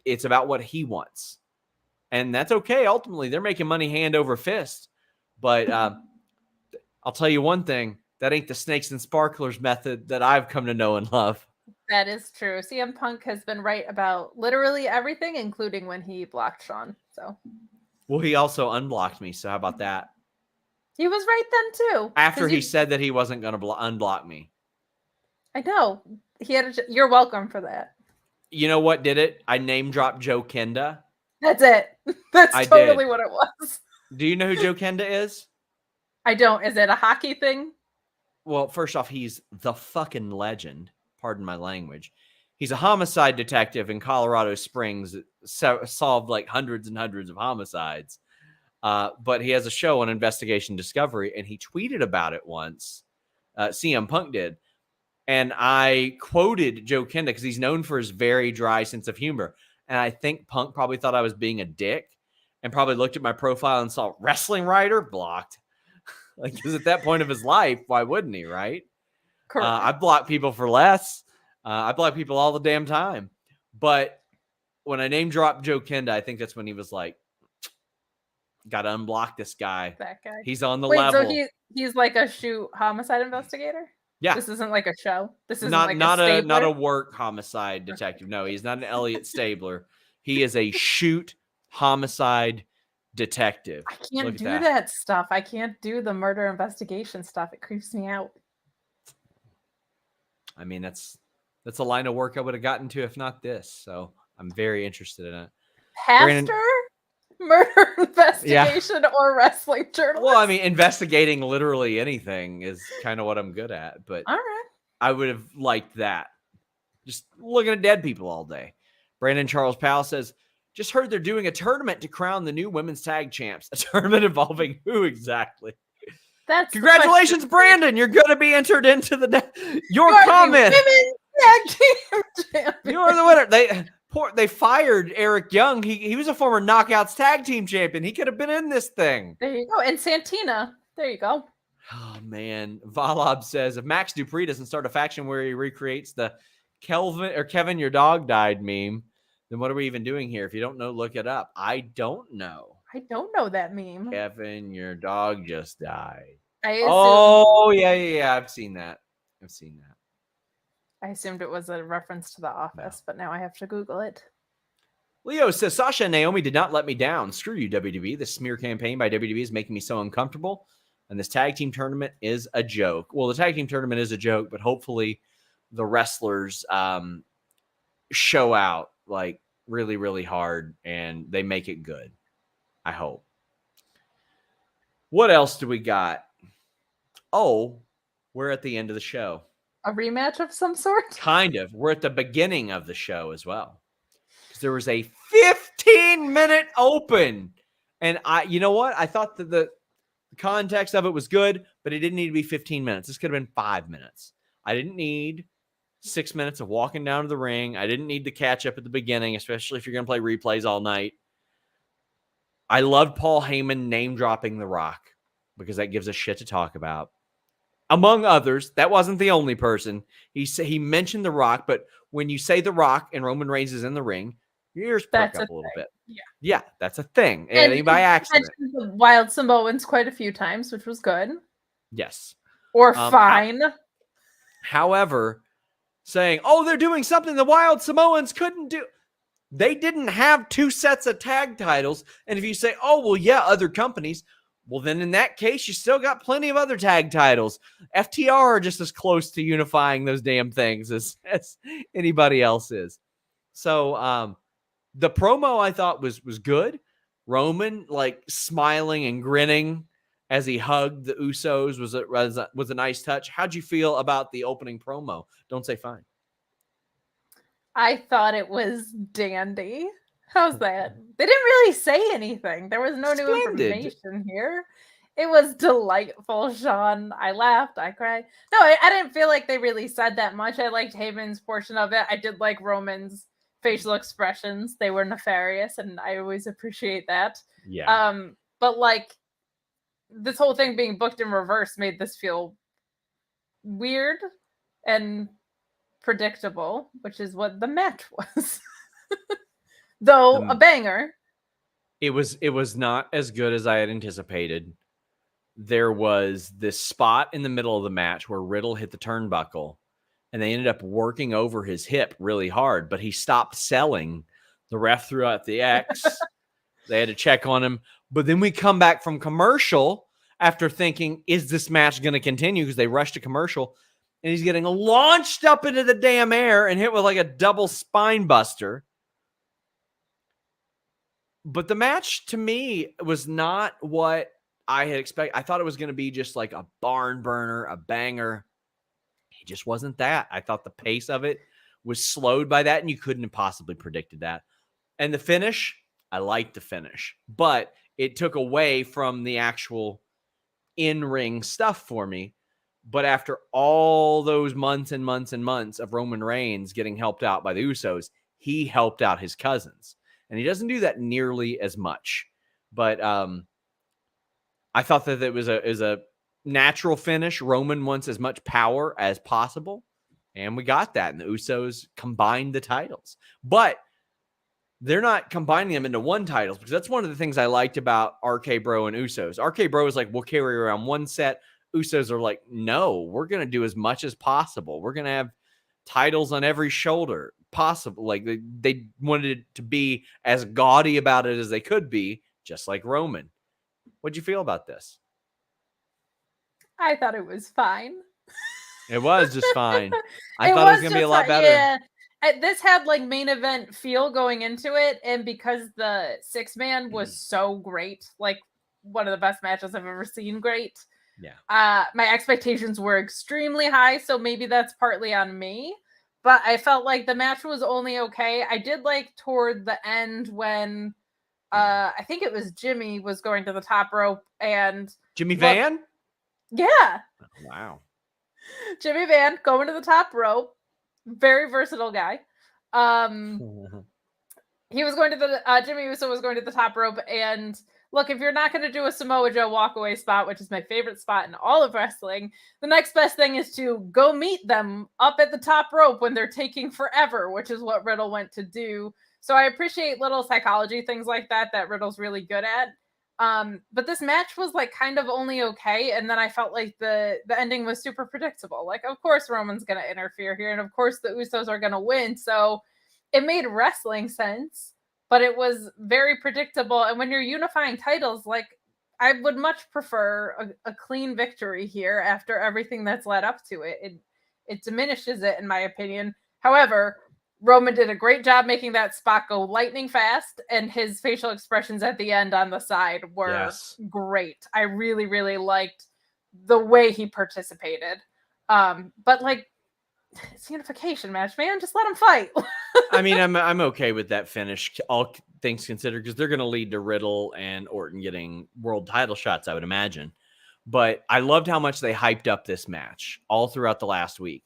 It's about what he wants. And that's okay. Ultimately, they're making money hand over fist. But I'll tell you one thing. That ain't the snakes and sparklers method that I've come to know and love. That is true. CM Punk has been right about literally everything, including when he blocked Shawn. So, well, he also unblocked me. So how about that? He was right then too. After he said that he wasn't going to unblock me. I know. You're welcome for that. You know what did it? I name dropped Joe Kenda. That's it. That's totally what it was. Do you know who Joe Kenda is? I don't. Is it a hockey thing? Well, first off, he's the fucking legend. Pardon my language. He's a homicide detective in Colorado Springs that solved like hundreds and hundreds of homicides. But he has a show on Investigation Discovery, and he tweeted about it once. CM Punk did. And I quoted Joe Kenda because he's known for his very dry sense of humor. And I think Punk probably thought I was being a dick and probably looked at my profile and saw wrestling writer blocked. Like, because at that point of his life, why wouldn't he, right? Correct. I block people for less. I block people all the damn time. But when I name dropped Joe Kenda, I think that's when he was like, got to unblock this guy. That guy. He's on the level. So he's like a shoot homicide investigator? Yeah. This isn't like a show. This isn't not a work homicide detective. No, he's not an Elliot Stabler. He is a shoot homicide detective. I can't do that stuff. I can't do the murder investigation stuff. It creeps me out. I mean, that's a line of work I would have gotten to if not this. So I'm very interested in it. Pastor? Murder investigation or wrestling journalist? Well, I mean, investigating literally anything is kind of what I'm good at. But all right, I would have liked that. Just looking at dead people all day. Brandon Charles Powell says, just heard they're doing a tournament to crown the new women's tag champs. A tournament involving who exactly? Congratulations, Brandon. You're going to be entered into your comment. Women's tag team champion. You're the winner. They fired Eric Young. He was a former Knockouts tag team champion. He could have been in this thing. There you go. And Santina. There you go. Oh, man. Valab says, if Max Dupree doesn't start a faction where he recreates the Kevin, your dog died meme, then what are we even doing here? If you don't know, look it up. I don't know. I don't know that meme. Kevin, your dog just died. Oh, yeah. I've seen that. I assumed it was a reference to The Office, but now I have to Google it. Leo says, Sasha and Naomi did not let me down. Screw you, WWE. This smear campaign by WWE is making me so uncomfortable. And this tag team tournament is a joke. Well, the tag team tournament is a joke, but hopefully the wrestlers show out like really, really hard and they make it good. I hope. What else do we got? Oh, we're at the end of the show. A rematch of some sort? Kind of. We're at the beginning of the show as well. Because there was a 15-minute open. And you know what? I thought that the context of it was good, but it didn't need to be 15 minutes. This could have been 5 minutes. I didn't need 6 minutes of walking down to the ring. I didn't need to catch up at the beginning, especially if you're going to play replays all night. I loved Paul Heyman name-dropping The Rock because that gives us shit to talk about. Among others, that wasn't the only person. He mentioned The Rock, but when you say The Rock and Roman Reigns is in the ring, your ears perk up a little bit. Yeah, that's a thing. It ain't by accident. The Wild Samoans quite a few times, which was good. Yes. Or fine. However, saying, oh, they're doing something the Wild Samoans couldn't do. They didn't have 2 sets of tag titles. And if you say, oh, well, yeah, other companies, well, then in that case, you still got plenty of other tag titles. FTR are just as close to unifying those damn things as anybody else is. So the promo I thought was good. Roman like smiling and grinning as he hugged the Usos was a nice touch. How'd you feel about the opening promo? Don't say fine. I thought it was dandy. How's that? They didn't really say anything. There was no new information here. It was delightful, Shawn. I laughed. I cried. No, I didn't feel like they really said that much. I liked Heyman's portion of it. I did like Roman's facial expressions. They were nefarious, and I always appreciate that. Yeah. But like this whole thing being booked in reverse made this feel weird and predictable, which is what the match was. Though a banger. It was not as good as I had anticipated. There was this spot in the middle of the match where Riddle hit the turnbuckle and they ended up working over his hip really hard, but he stopped selling. The ref threw out the X. They had to check on him. But then we come back from commercial after thinking, is this match going to continue? Because they rushed to commercial. And he's getting launched up into the damn air and hit with like a double spine buster. But the match to me was not what I had expected. I thought it was going to be just like a barn burner, a banger. It just wasn't that. I thought the pace of it was slowed by that, and you couldn't have possibly predicted that. And the finish, I liked the finish, but it took away from the actual in-ring stuff for me. But after all those months and months and months of Roman Reigns getting helped out by the Usos, he helped out his cousins. And he doesn't do that nearly as much. But I thought that it was a natural finish. Roman wants as much power as possible. And we got that. And the Usos combined the titles. But they're not combining them into one title, because that's one of the things I liked about RK Bro and Usos. RK Bro is like, we'll carry around one set. Usos are like, no, we're going to do as much as possible. We're going to have titles on every shoulder possible. Like they wanted it to be as gaudy about it as they could be, just like Roman. What'd you feel about this? I thought it was fine. It was just fine. I thought it was going to be a lot better. Yeah. This had like main event feel going into it. And because the 6-man was so great, like one of the best matches I've ever seen, great. Yeah. My expectations were extremely high, so maybe that's partly on me. But I felt like the match was only okay. I did like toward the end when I think it was Jimmy was going to the top rope and Jimmy Van? Yeah. Oh, wow. Jimmy Van going to the top rope. Very versatile guy. He was going to the Jimmy Uso was going to the top rope, and look, if you're not going to do a Samoa Joe walkaway spot, which is my favorite spot in all of wrestling, the next best thing is to go meet them up at the top rope when they're taking forever, which is what Riddle went to do. So I appreciate little psychology things like that Riddle's really good at. But this match was like kind of only okay, and then I felt like the ending was super predictable. Like, of course Roman's going to interfere here, and of course the Usos are going to win. So it made wrestling sense, but it was very predictable. And when you're unifying titles, like I would much prefer a clean victory here after everything that's led up to it. It diminishes it, in my opinion. However, Roman did a great job making that spot go lightning fast, and his facial expressions at the end on the side were great. I really, really liked the way he participated. But like, it's a unification match, man. Just let him fight. I mean, I'm okay with that finish, all things considered, because they're going to lead to Riddle and Orton getting world title shots, I would imagine. But I loved how much they hyped up this match all throughout the last week.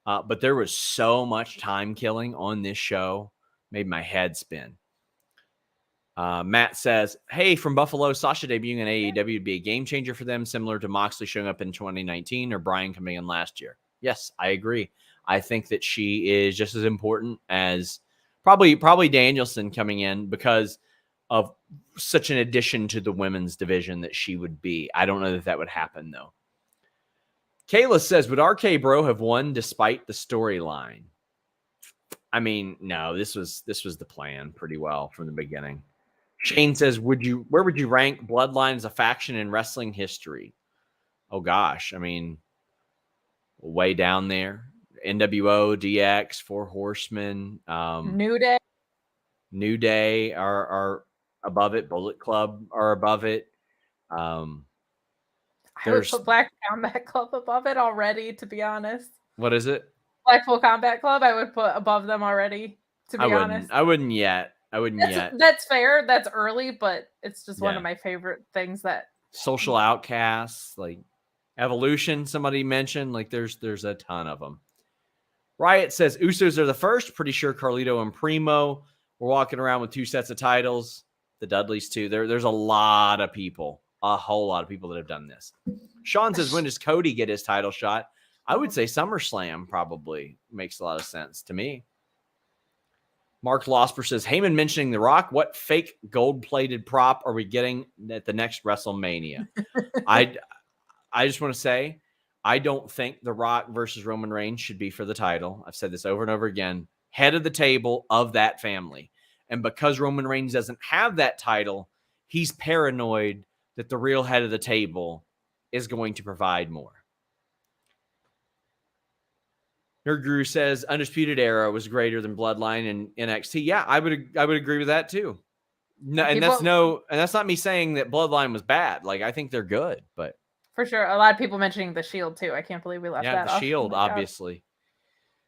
But there was so much time killing on this show, made my head spin. Matt says, hey, from Buffalo, Sasha debuting in AEW would be a game changer for them, similar to Moxley showing up in 2019 or Bryan coming in last year. Yes, I agree. I think that she is just as important as probably Danielson coming in, because of such an addition to the women's division that she would be. I don't know that would happen, though. Kayla says, would RK Bro have won despite the storyline? I mean, no, this was the plan pretty well from the beginning. Shane says, where would you rank Bloodline as a faction in wrestling history? Oh gosh, I mean, way down there. NWO, DX, Four Horsemen, New Day are above it. Bullet Club are above it. I would put Black Combat Club above it already, to be honest. What is it? Blackpool Combat Club, I would put above them already, to be honest. I wouldn't yet. That's fair. That's early, but it's just one of my favorite things that Social Outcasts, like Evolution, somebody mentioned. Like there's a ton of them. Riot says Usos are the first. Pretty sure Carlito and Primo were walking around with 2 sets of titles. The Dudleys too. There's a lot of people, a whole lot of people that have done this. Shawn says, when does Cody get his title shot? I would say SummerSlam probably makes a lot of sense to me. Mark Losper says, Heyman mentioning The Rock. What fake gold-plated prop are we getting at the next WrestleMania? I just want to say, I don't think The Rock versus Roman Reigns should be for the title. I've said this over and over again. Head of the table of that family. And because Roman Reigns doesn't have that title, he's paranoid that the real head of the table is going to provide more. Nerd Guru says Undisputed Era was greater than Bloodline and NXT. Yeah, I would agree with that too. No, and that's not me saying that Bloodline was bad. Like, I think they're good, but for sure, a lot of people mentioning the Shield too. I can't believe we left that off. Yeah, the Shield, obviously.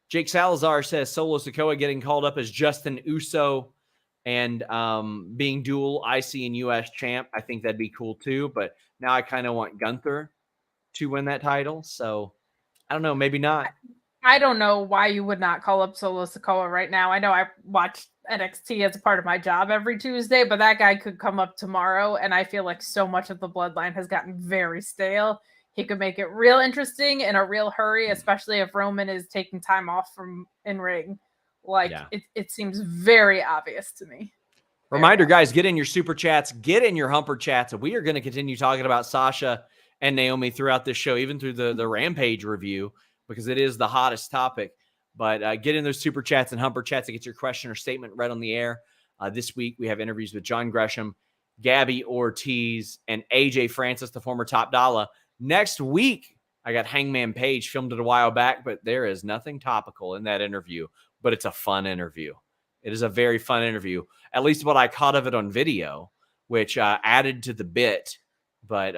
Jake Salazar says Solo Sikoa getting called up as Justin Uso and being dual IC and US champ. I think that'd be cool too. But now I kind of want Gunther to win that title. So I don't know, maybe not. I don't know why you would not call up Solo Sikoa right now. I know I watch NXT as a part of my job every Tuesday, but that guy could come up tomorrow, and I feel like so much of the Bloodline has gotten very stale. He could make it real interesting in a real hurry, especially if Roman is taking time off from in-ring. Like, it seems very obvious to me. Reminder, guys, get in your super chats, get in your humper chats. We are going to continue talking about Sasha and Naomi throughout this show, even through the Rampage review, because it is the hottest topic. But get in those super chats and humper chats to get your question or statement read on the air. This week, we have interviews with John Gresham, Gabby Ortiz, and AJ Francis, the former Top Dollar. Next week, I got Hangman Page, filmed it a while back, but there is nothing topical in that interview. But it's a fun interview. It is a very fun interview, at least what I caught of it on video, which added to the bit. But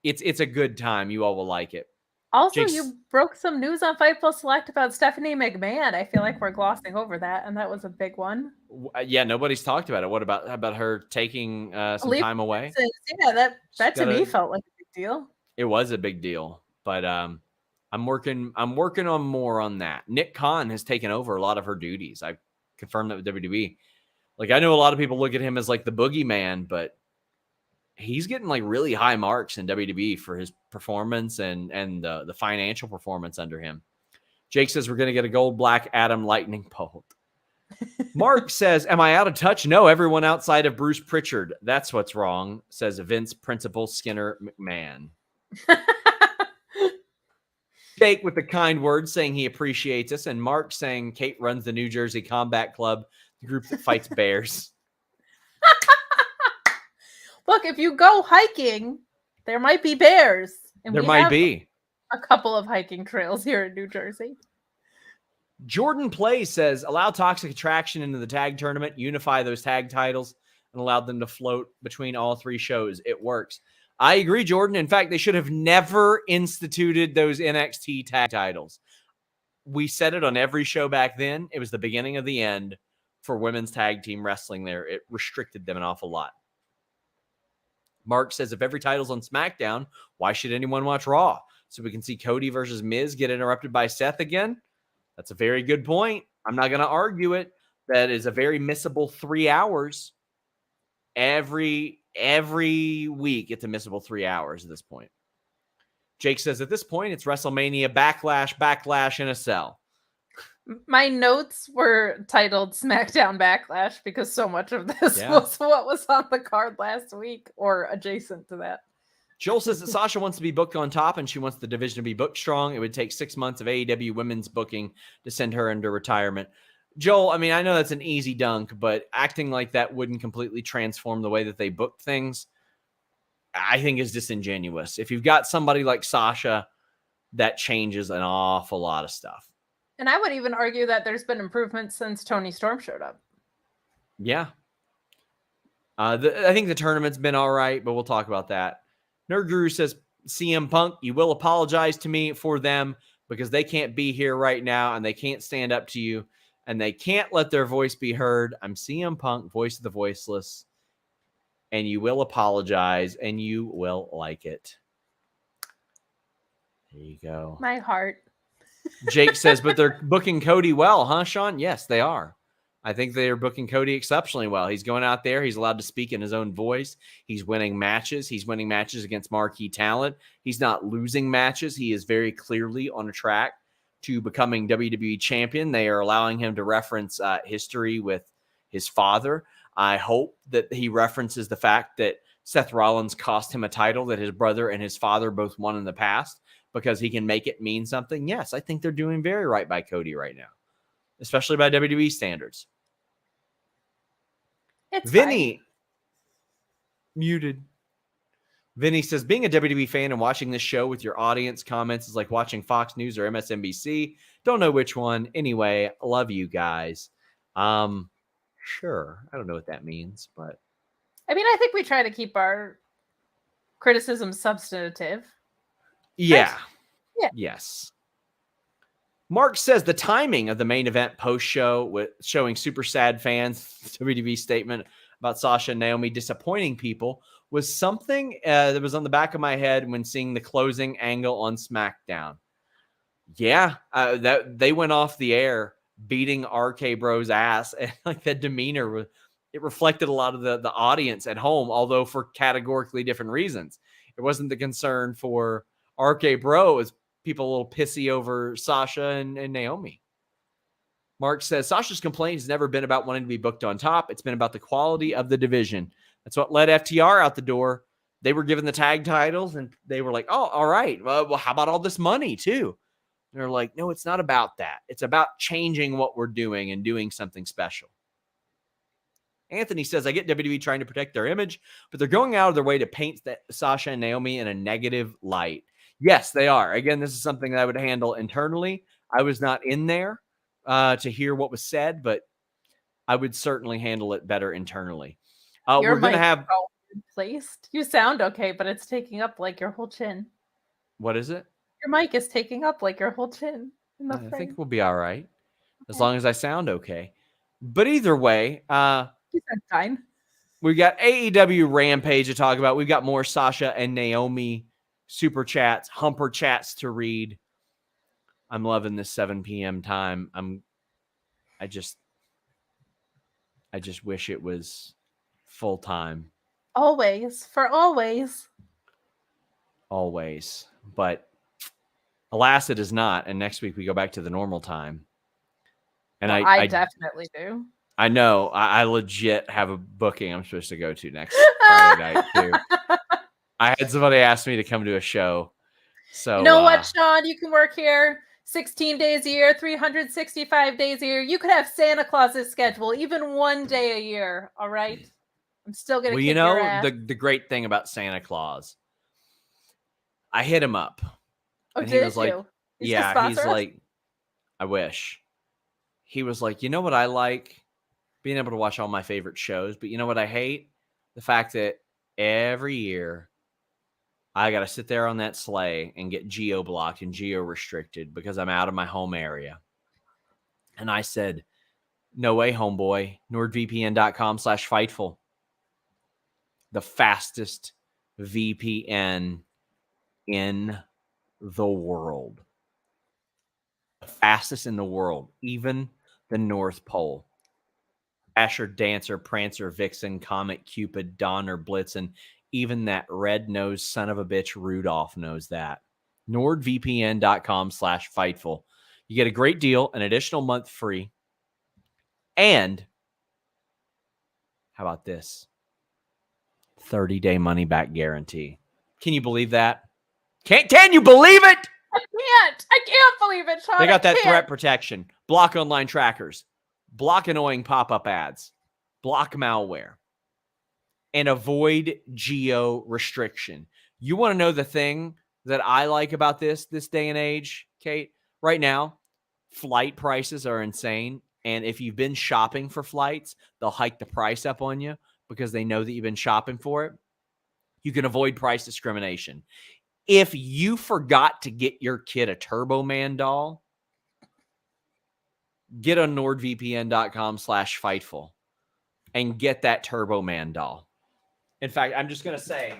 it's a good time. You all will like it. Also, you broke some news on Fightful Select about Stephanie McMahon. I feel like we're glossing over that, and that was a big one. Yeah, nobody's talked about it. What about her taking some time away? Yeah, that to me felt like a big deal. It was a big deal, but I'm working on more on that. Nick Khan has taken over a lot of her duties. I confirmed that with WWE. Like, I know a lot of people look at him as like the boogeyman, but he's getting like really high marks in WWE for his performance and the financial performance under him. Jake says we're going to get a gold black Adam lightning bolt. Mark says, am I out of touch? No, everyone outside of Bruce Pritchard. That's what's wrong, says Vince Principal Skinner McMahon. Jake with the kind words saying he appreciates us, and Mark saying Kate runs the New Jersey Combat Club, the group that fights bears. Look, if you go hiking, there might be bears. And there might be a couple of hiking trails here in New Jersey. Jordan Play says, allow Toxic Attraction into the tag tournament, unify those tag titles, and allow them to float between all 3 shows. It works. I agree, Jordan. In fact, they should have never instituted those NXT tag titles. We said it on every show back then. It was the beginning of the end for women's tag team wrestling there. It restricted them an awful lot. Mark says, if every title's on SmackDown, why should anyone watch Raw? So we can see Cody versus Miz get interrupted by Seth again? That's a very good point. I'm not going to argue it. That is a very missable 3 hours. Every week, it's a missable 3 hours at this point. Jake says, at this point, it's WrestleMania, Backlash, and a cell. My notes were titled SmackDown Backlash because so much of this was what was on the card last week or adjacent to that. Joel says that Sasha wants to be booked on top and she wants the division to be booked strong. It would take 6 months of AEW women's booking to send her into retirement. Joel, I mean, I know that's an easy dunk, but acting like that wouldn't completely transform the way that they booked things, I think is disingenuous. If you've got somebody like Sasha, that changes an awful lot of stuff. And I would even argue that there's been improvements since Toni Storm showed up. Yeah. I think the tournament's been all right, but we'll talk about that. Nerd Guru says, CM Punk, you will apologize to me for them because they can't be here right now and they can't stand up to you and they can't let their voice be heard. I'm CM Punk, voice of the voiceless, and you will apologize and you will like it. There you go. My heart. Jake says, but they're booking Cody well, huh, Shawn? Yes, they are. I think they are booking Cody exceptionally well. He's going out there. He's allowed to speak in his own voice. He's winning matches. He's winning matches against marquee talent. He's not losing matches. He is very clearly on a track to becoming WWE champion. They are allowing him to reference history with his father. I hope that he references the fact that Seth Rollins cost him a title that his brother and his father both won in the past because he can make it mean something. Yes, I think they're doing very right by Cody right now, especially by WWE standards. It's Vinny fine. Muted. Vinny says, being a WWE fan and watching this show with your audience comments is like watching Fox News or MSNBC. Don't know which one. Anyway, love you guys. Sure. I don't know what that means, but I mean, I think we try to keep our criticism substantive. yeah. Right? Yeah. Yes. Mark says the timing of the main event post-show with showing super sad fans, WWE statement about Sasha and Naomi disappointing people was something that was on the back of my head when seeing the closing angle on SmackDown. Yeah, that they went off the air beating RK Bro's ass, and like that demeanor, it reflected a lot of the audience at home, although for categorically different reasons. It wasn't the concern for RK Bro as people a little pissy over Sasha and Naomi. Mark says, Sasha's complaint has never been about wanting to be booked on top. It's been about the quality of the division. That's what led FTR out the door. They were given the tag titles, and they were like, oh, all right. Well, how about all this money, too? And they're like, no, it's not about that. It's about changing what we're doing and doing something special. Anthony says, I get WWE trying to protect their image, but they're going out of their way to paint Sasha and Naomi in a negative light. Yes, they are. Again, this is something that I would handle internally. I was not in there to hear what was said, but I would certainly handle it better internally. We're going to have placed. You sound okay, but it's taking up like your whole chin. What is it? Your mic is taking up like your whole chin. I think we'll be all right as long as I sound okay. But either way, you sound fine. We got AEW Rampage to talk about. We've got more Sasha and Naomi super chats, humper chats to read. I'm loving this 7 p.m. time. I just wish it was full time. Always. For always. Always. But alas, it is not. And next week we go back to the normal time. And well, I definitely do. I know. I legit have a booking I'm supposed to go to next Friday night too. I had somebody ask me to come to a show. So you know what, Shawn? You can work here 16 days a year, 365 days a year. You could have Santa Claus's schedule even one day a year. All right. I'm still gonna. Well, you know the great thing about Santa Claus. I hit him up. Oh, and he was like, yeah, he's like, I wish. He was like, you know what I like? Being able to watch all my favorite shows. But you know what I hate? The fact that every year I got to sit there on that sleigh and get geo-blocked and geo-restricted because I'm out of my home area. And I said, no way, homeboy. NordVPN.com/Fightful. The fastest VPN in the world. The fastest in the world. Even the North Pole. Asher, Dancer, Prancer, Vixen, Comet, Cupid, Donner, Blitzen, even that red-nosed son of a bitch Rudolph knows that. NordVPN.com/Fightful. You get a great deal, an additional month free. And how about this? 30-day money-back guarantee. Can you believe that? Can you believe it? I can't believe it, Shawn. They got that threat protection. Block online trackers. block annoying pop-up ads, block malware, and avoid geo restriction. You want to know the thing that I like about this day and age, Kate? Right now, flight prices are insane. And if you've been shopping for flights, they'll hike the price up on you because they know that you've been shopping for it. You can avoid price discrimination. If you forgot to get your kid a Turbo Man doll, get on nordvpn.com/Fightful and get that Turbo Man doll. In fact, I'm just going to say,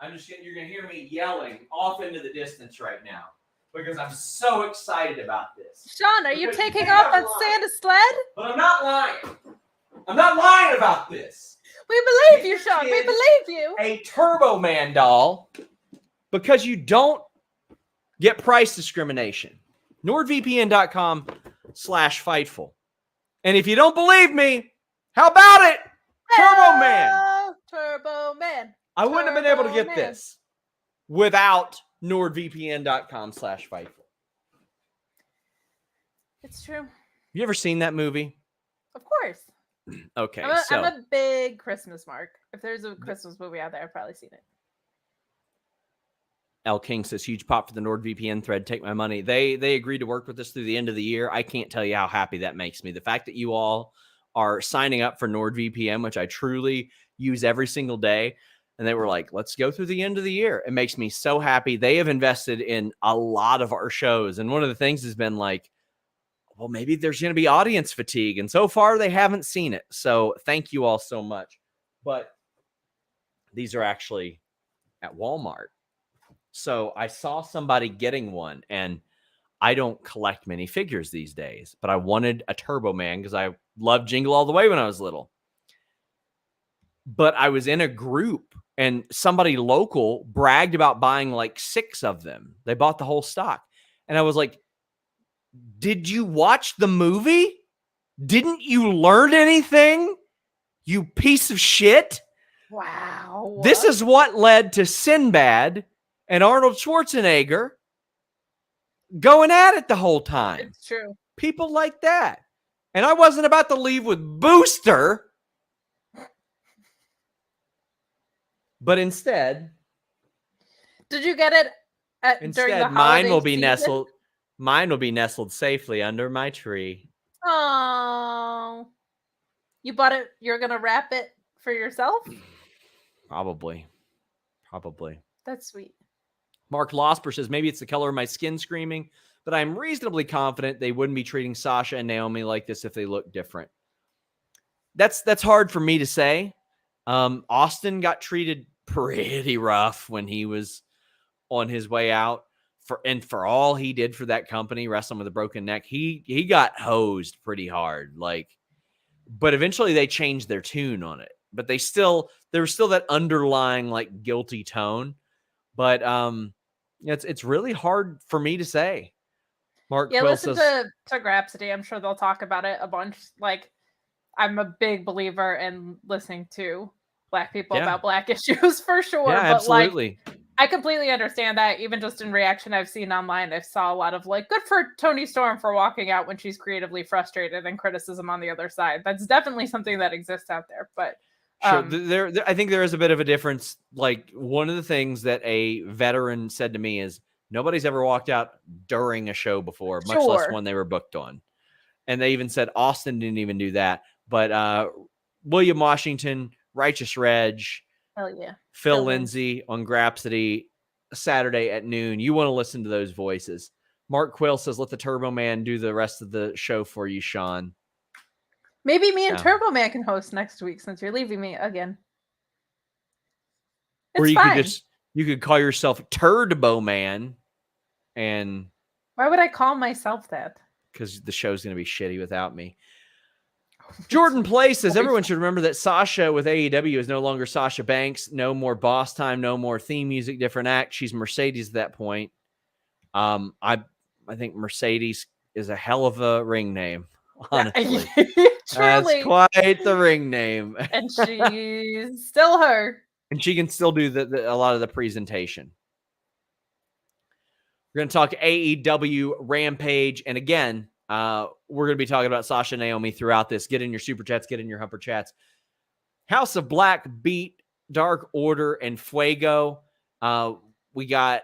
you're going to hear me yelling off into the distance right now because I'm so excited about this. Shawn, are you taking off on Santa's sled? But I'm not lying. I'm not lying about this. We believe you, Shawn. We believe you. A Turbo Man doll because you don't get price discrimination. nordvpn.com/Fightful. And if you don't believe me, how about it? Turbo Man. Turbo Man. I wouldn't have been able to get this without nordvpn.com/Fightful. It's true. You ever seen that movie? Of course. Okay. I'm a big Christmas mark. If there's a Christmas movie out there, I've probably seen it. L King says, huge pop for the NordVPN thread. Take my money. They agreed to work with us through the end of the year. I can't tell you how happy that makes me. The fact that you all are signing up for NordVPN, which I truly use every single day. And they were like, let's go through the end of the year. It makes me so happy. They have invested in a lot of our shows. And one of the things has been like, well, maybe there's going to be audience fatigue. And so far, they haven't seen it. So thank you all so much. But these are actually at Walmart. So I saw somebody getting one, and I don't collect many figures these days, but I wanted a Turbo Man because I loved Jingle All the Way when I was little. But I was in a group, and somebody local bragged about buying like 6 of them. They bought the whole stock. And I was like, did you watch the movie? Didn't you learn anything? You piece of shit. Wow. This is what led to Sinbad and Arnold Schwarzenegger going at it the whole time. It's true. People like that. And I wasn't about to leave with Booster. But instead. Did you get it during the holiday mine will be season? Mine will be nestled safely under my tree. Oh. You bought it. You're going to wrap it for yourself? Probably. That's sweet. Mark Losper says, maybe it's the color of my skin screaming, but I'm reasonably confident they wouldn't be treating Sasha and Naomi like this if they looked different. That's hard for me to say. Austin got treated pretty rough when he was on his way out. For all he did for that company, wrestling with a broken neck, he got hosed pretty hard. But eventually they changed their tune on it. But there was still that underlying like guilty tone. But it's really hard for me to say. Mark Quill listen to Grapsody. I'm sure they'll talk about it a bunch. Like, I'm a big believer in listening to Black people about Black issues for sure. Yeah, but absolutely. I completely understand that. Even just in reaction I've seen online, I saw a lot of like, good for Toni Storm for walking out when she's creatively frustrated, and criticism on the other side. That's definitely something that exists out there. But sure. I think there is a bit of a difference. Like, one of the things that a veteran said to me is nobody's ever walked out during a show before, much less one they were booked on. And they even said Austin didn't even do that. But William Washington, Righteous Reg, hell yeah, Phil Lindsay on Grapsody Saturday at noon. You want to listen to those voices. Mark Quill says, let the Turbo Man do the rest of the show for you, Shawn. Maybe me and Turbo Man can host next week since you're leaving me again. Or you could call yourself Turbo Man. And why would I call myself that? Because the show's going to be shitty without me. Jordan Play says, everyone should remember that Sasha with AEW is no longer Sasha Banks. No more boss time, no more theme music, different act. She's Mercedes at that point. I think Mercedes is a hell of a ring name, honestly. That's quite the ring name. And she's still her. And she can still do a lot of the presentation. We're going to talk AEW Rampage. And again, We're going to be talking about Sasha and Naomi throughout this. Get in your super chats, get in your humper chats. House of Black beat Dark Order and Fuego. We got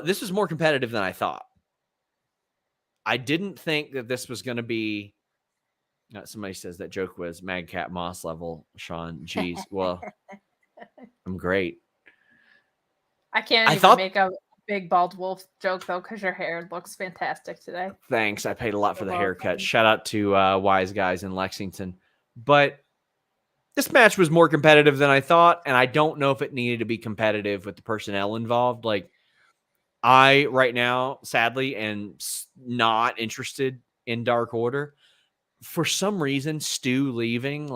this was more competitive than I thought. I didn't think that this was going to be. Somebody says that joke was Madcap Moss level, Shawn. Jeez. Well, I'm great. I can't even make a big bald wolf joke, though, because your hair looks fantastic today. Thanks. I paid a lot for the haircut. Shout out to Wise Guys in Lexington. But this match was more competitive than I thought, and I don't know if it needed to be competitive with the personnel involved. Like, I, right now, sadly, am not interested in Dark Order. For some reason, Stu leaving,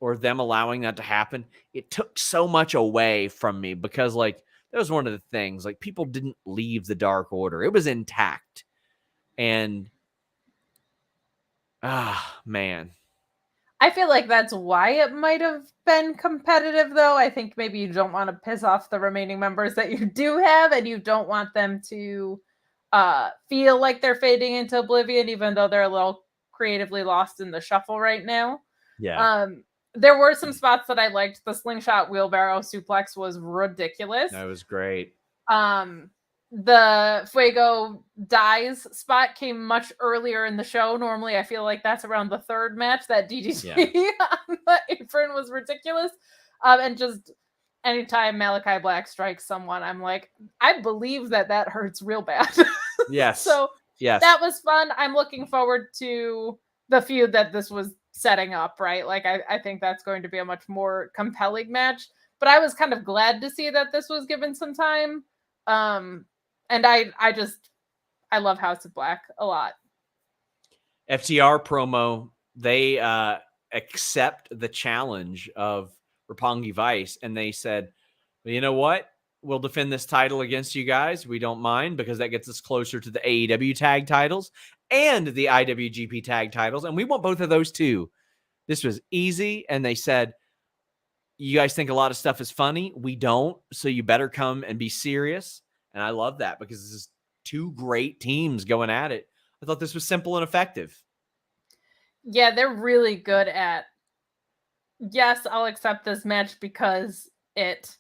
or them allowing that to happen, it took so much away from me because, that was one of the things. People didn't leave the Dark Order. It was intact. And, man. I feel like that's why it might have been competitive, though. I think maybe you don't want to piss off the remaining members that you do have, and you don't want them to feel like they're fading into oblivion, even though they're a little creatively lost in the shuffle right now. Yeah. There were some spots that I liked. The slingshot wheelbarrow suplex was ridiculous. That was great. The Fuego dies spot came much earlier in the show. Normally, I feel like that's around the third match. That DDT on the apron was ridiculous. And just anytime Malachi Black strikes someone, I'm like, I believe that hurts real bad. Yes. So that was fun. I'm looking forward to the feud that this was setting up, right? I think that's going to be a much more compelling match. But I was kind of glad to see that this was given some time. And I love House of Black a lot. FTR promo, they accept the challenge of Roppongi Vice, and they said, well, you know what? We'll defend this title against you guys. We don't mind because that gets us closer to the AEW tag titles and the IWGP tag titles, and we want both of those too. This was easy, and they said, you guys think a lot of stuff is funny. We don't, so you better come and be serious. And I love that because this is two great teams going at it. I thought this was simple and effective. Yeah, they're really good at, yes, I'll accept this match because it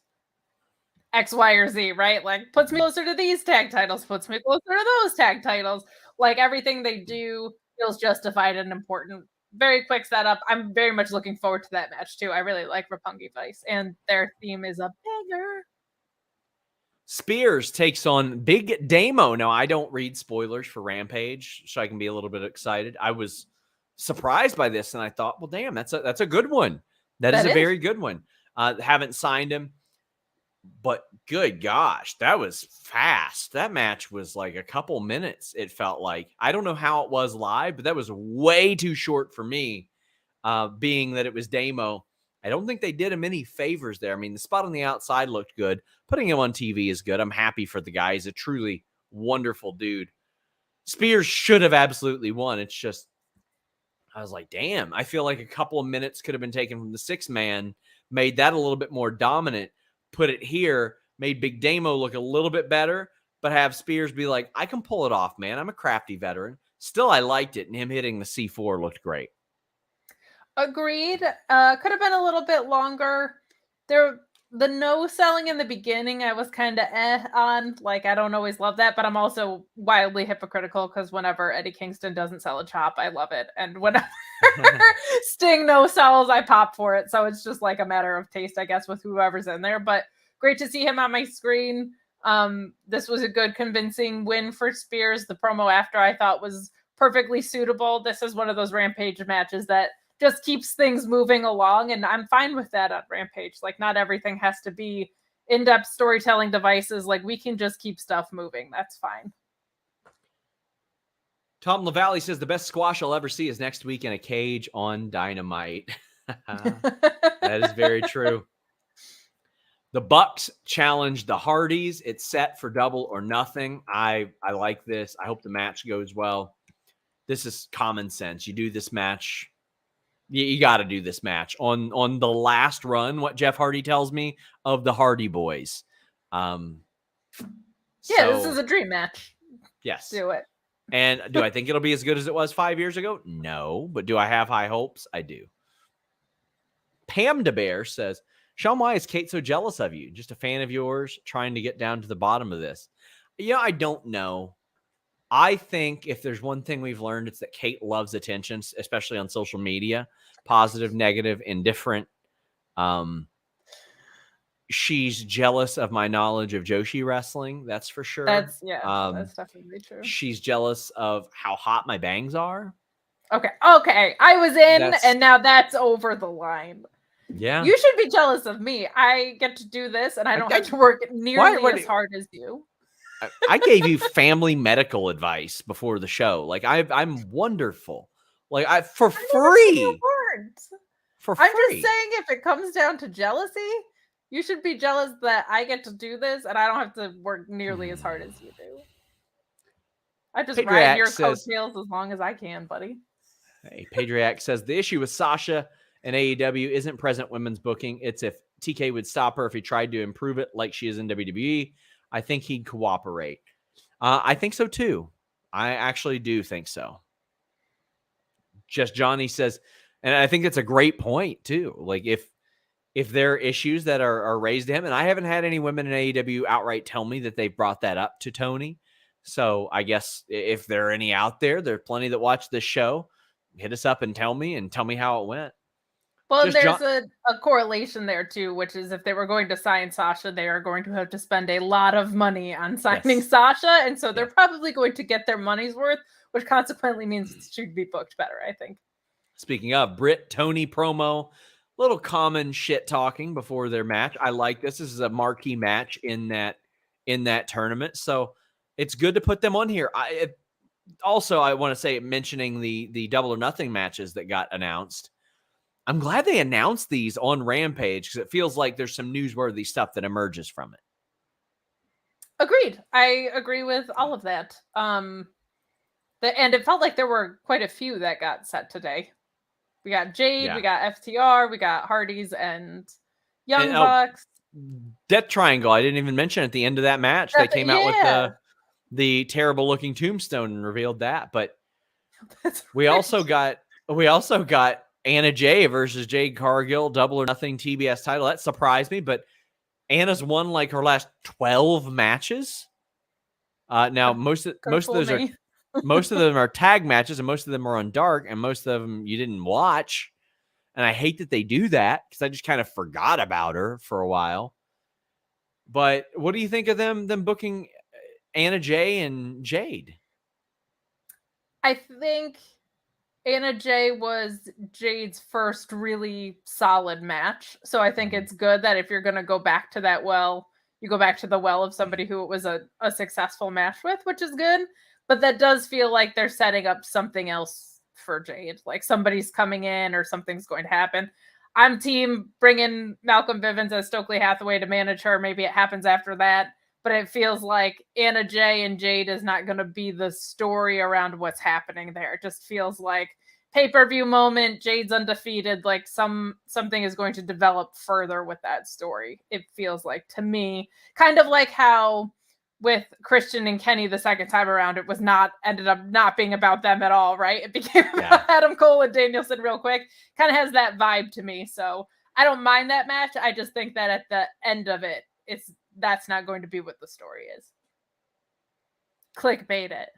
X, Y, or Z, right? Puts me closer to these tag titles, puts me closer to those tag titles. Everything they do feels justified and important. Very quick setup. I'm very much looking forward to that match, too. I really like Roppongi Vice, and their theme is a banger. Spears takes on Big Damo. Now, I don't read spoilers for Rampage, so I can be a little bit excited. I was surprised by this, and I thought, well, damn, that's a good one. That is a very good one. Haven't signed him, but good gosh, that was fast. That match was like a couple minutes, it felt like. I don't know how it was live, but that was way too short for me, being that it was Damo. I don't think they did him any favors there. I mean, the spot on the outside looked good. Putting him on TV is good. I'm happy for the guy. He's a truly wonderful dude. Spears should have absolutely won. It's just, I was like, damn, I feel like a couple of minutes could have been taken from the 6-man, made that a little bit more dominant, put it here, made Big Damo look a little bit better, but have Spears be like, I can pull it off, man. I'm a crafty veteran. Still, I liked it, and him hitting the C4 looked great. Agreed. Could have been a little bit longer. The no selling in the beginning, I was kind of on. I don't always love that, but I'm also wildly hypocritical because whenever Eddie Kingston doesn't sell a chop, I love it. And whenever Sting no sells, I pop for it. So it's just a matter of taste, I guess, with whoever's in there. But great to see him on my screen. This was a good, convincing win for Spears. The promo after I thought was perfectly suitable. This is one of those Rampage matches that just keeps things moving along, and I'm fine with that on Rampage. Not everything has to be in-depth storytelling devices. We can just keep stuff moving. That's fine. Tom LaValle says the best squash I'll ever see is next week in a cage on Dynamite. That is very true. The Bucks challenged the Hardys. It's set for Double or Nothing. I like this. I hope the match goes well. This is common sense. You do this match. You got to do this match on the last run, what Jeff Hardy tells me, of the Hardy Boys. This is a dream match. Yes. Do it. And do I think it'll be as good as it was 5 years ago? No. But do I have high hopes? I do. Pam DeBear says, Shawn, why is Kate so jealous of you? Just a fan of yours trying to get down to the bottom of this. I don't know. I think if there's one thing we've learned, it's that Kate loves attention, especially on social media, positive, negative, indifferent. She's jealous of my knowledge of Joshi wrestling. That's for sure. That's definitely true. She's jealous of how hot my bangs are. Okay. I was in, and now that's over the line. Yeah. You should be jealous of me. I get to do this, and I don't have to work nearly as hard as you. I gave you family medical advice before the show. Like I'm wonderful. Like for free. For free. I'm just saying, if it comes down to jealousy, you should be jealous that I get to do this and I don't have to work nearly as hard as you do. I just ride your coattails as long as I can, buddy. Hey, Padriac says the issue with Sasha and AEW isn't present women's booking. It's if TK would stop her if he tried to improve it like she is in WWE. I think he'd cooperate. I think so too. I actually do think so. Just Johnny says, and I think it's a great point too. Like if there are issues that are raised to him, and I haven't had any women in AEW outright tell me that they've brought that up to Tony. So I guess if there are any out there, there are plenty that watch this show. Hit us up and tell me how it went. Well, there's a correlation there too, which is if they were going to sign Sasha, they are going to have to spend a lot of money on signing Sasha. And so they're probably going to get their money's worth, which consequently means it should be booked better, I think. Speaking of Britt, Tony promo, little common shit talking before their match. I like this. This is a marquee match in that tournament. So it's good to put them on here. I want to say, mentioning the Double or Nothing matches that got announced. I'm glad they announced these on Rampage because it feels like there's some newsworthy stuff that emerges from it. Agreed. I agree with all of that. And it felt like there were quite a few that got set today. We got Jade, we got FTR, we got Hardys and Young Bucks. Death Triangle, I didn't even mention at the end of that match. They came out with the terrible looking tombstone and revealed that. But we also got Anna Jay versus Jade Cargill, Double or Nothing TBS title. That surprised me, but Anna's won like her last 12 matches. Now most of them are tag matches, and most of them are on Dark, and most of them you didn't watch. And I hate that they do that because I just kind of forgot about her for a while. But what do you think of them booking Anna Jay and Jade? I think Anna Jay was Jade's first really solid match. So I think it's good that if you're going to go back to that well, you go back to the well of somebody who it was a successful match with, which is good. But that does feel like they're setting up something else for Jade. Like somebody's coming in or something's going to happen. I'm team bringing Malcolm Bivens as Stokely Hathaway to manage her. Maybe it happens after that. But it feels like Anna Jay and Jade is not going to be the story around what's happening there. It just feels like pay-per-view moment, Jade's undefeated, like something is going to develop further with that story. It feels like to me, kind of like how with Christian and Kenny the second time around, it was ended up not being about them at all, right? It became about Adam Cole and Danielson real quick. Kind of has that vibe to me. So I don't mind that match. I just think that at the end of it, that's not going to be what the story is. Clickbait it.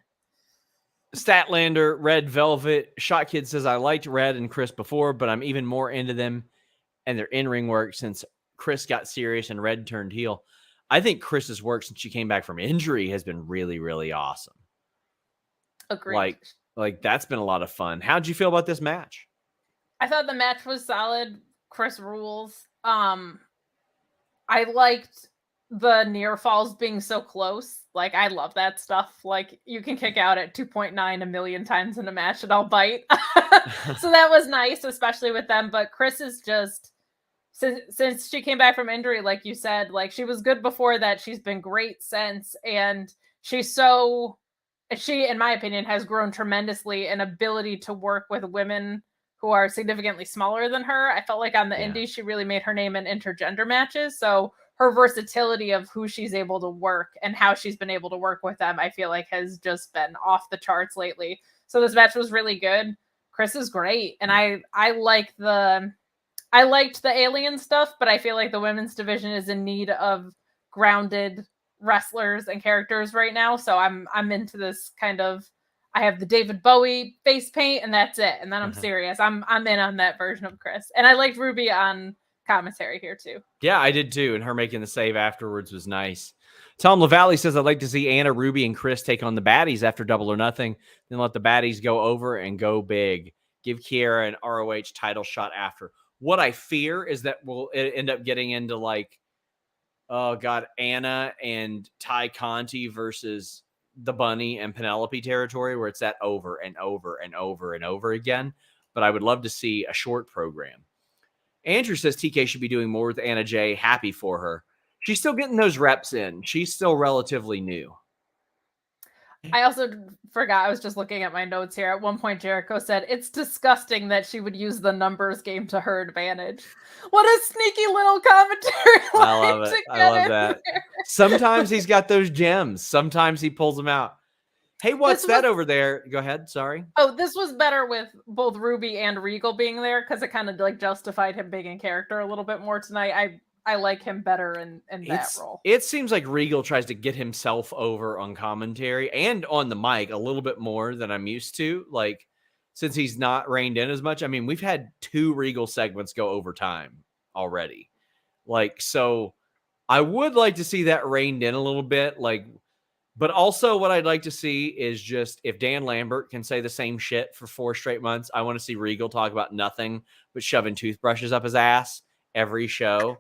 Statlander, Red Velvet. Shot Kid says, I liked Red and Chris before, but I'm even more into them and their in-ring work since Chris got serious and Red turned heel. I think Chris's work since she came back from injury has been really, really awesome. Agreed. Like that's been a lot of fun. How'd you feel about this match? I thought the match was solid. Chris rules. I liked the near falls being so close. Like, I love that stuff. Like, you can kick out at 2.9 a million times in a match and I'll bite. So that was nice, especially with them. But Chris is just, since she came back from injury, like you said, like she was good before that. She's been great since. And she, in my opinion, has grown tremendously in ability to work with women who are significantly smaller than her. I felt like on the indies, she really made her name in intergender matches. So her versatility of who she's able to work and how she's been able to work with them, I feel like has just been off the charts lately. So this match was really good. Chris is great. And I liked the alien stuff, but I feel like the women's division is in need of grounded wrestlers and characters right now. So I'm into this kind of, I have the David Bowie face paint and that's it. And then I'm serious. I'm in on that version of Chris. And I liked Ruby on commentary here too. Yeah, I did too. And her making the save afterwards was nice. Tom LaValle says, I'd like to see Anna, Ruby, and Chris take on the baddies after Double or Nothing. Then let the baddies go over and go big. Give Kiera an ROH title shot after. What I fear is that we'll end up getting into like, oh God, Anna and Ty Conti versus the Bunny and Penelope territory where it's that over and over and over and over again. But I would love to see a short program. Andrew says TK should be doing more with Anna Jay. Happy for her. She's still getting those reps in. She's still relatively new. I also forgot. I was just looking at my notes here. At one point, Jericho said, it's disgusting that she would use the numbers game to her advantage. What a sneaky little commentary. I love it. I love that. Sometimes he's got those gems. Sometimes he pulls them out. Hey, what's that over there? Go ahead. Sorry. Oh, this was better with both Ruby and Regal being there because it kind of like justified him being in character a little bit more tonight. I like him better in that role. It seems like Regal tries to get himself over on commentary and on the mic a little bit more than I'm used to. Like, since he's not reined in as much. I mean, we've had 2 Regal segments go overtime already. Like, so I would like to see that reined in a little bit. Like, but also what I'd like to see is just if Dan Lambert can say the same shit for 4 straight months, I want to see Regal talk about nothing but shoving toothbrushes up his ass every show.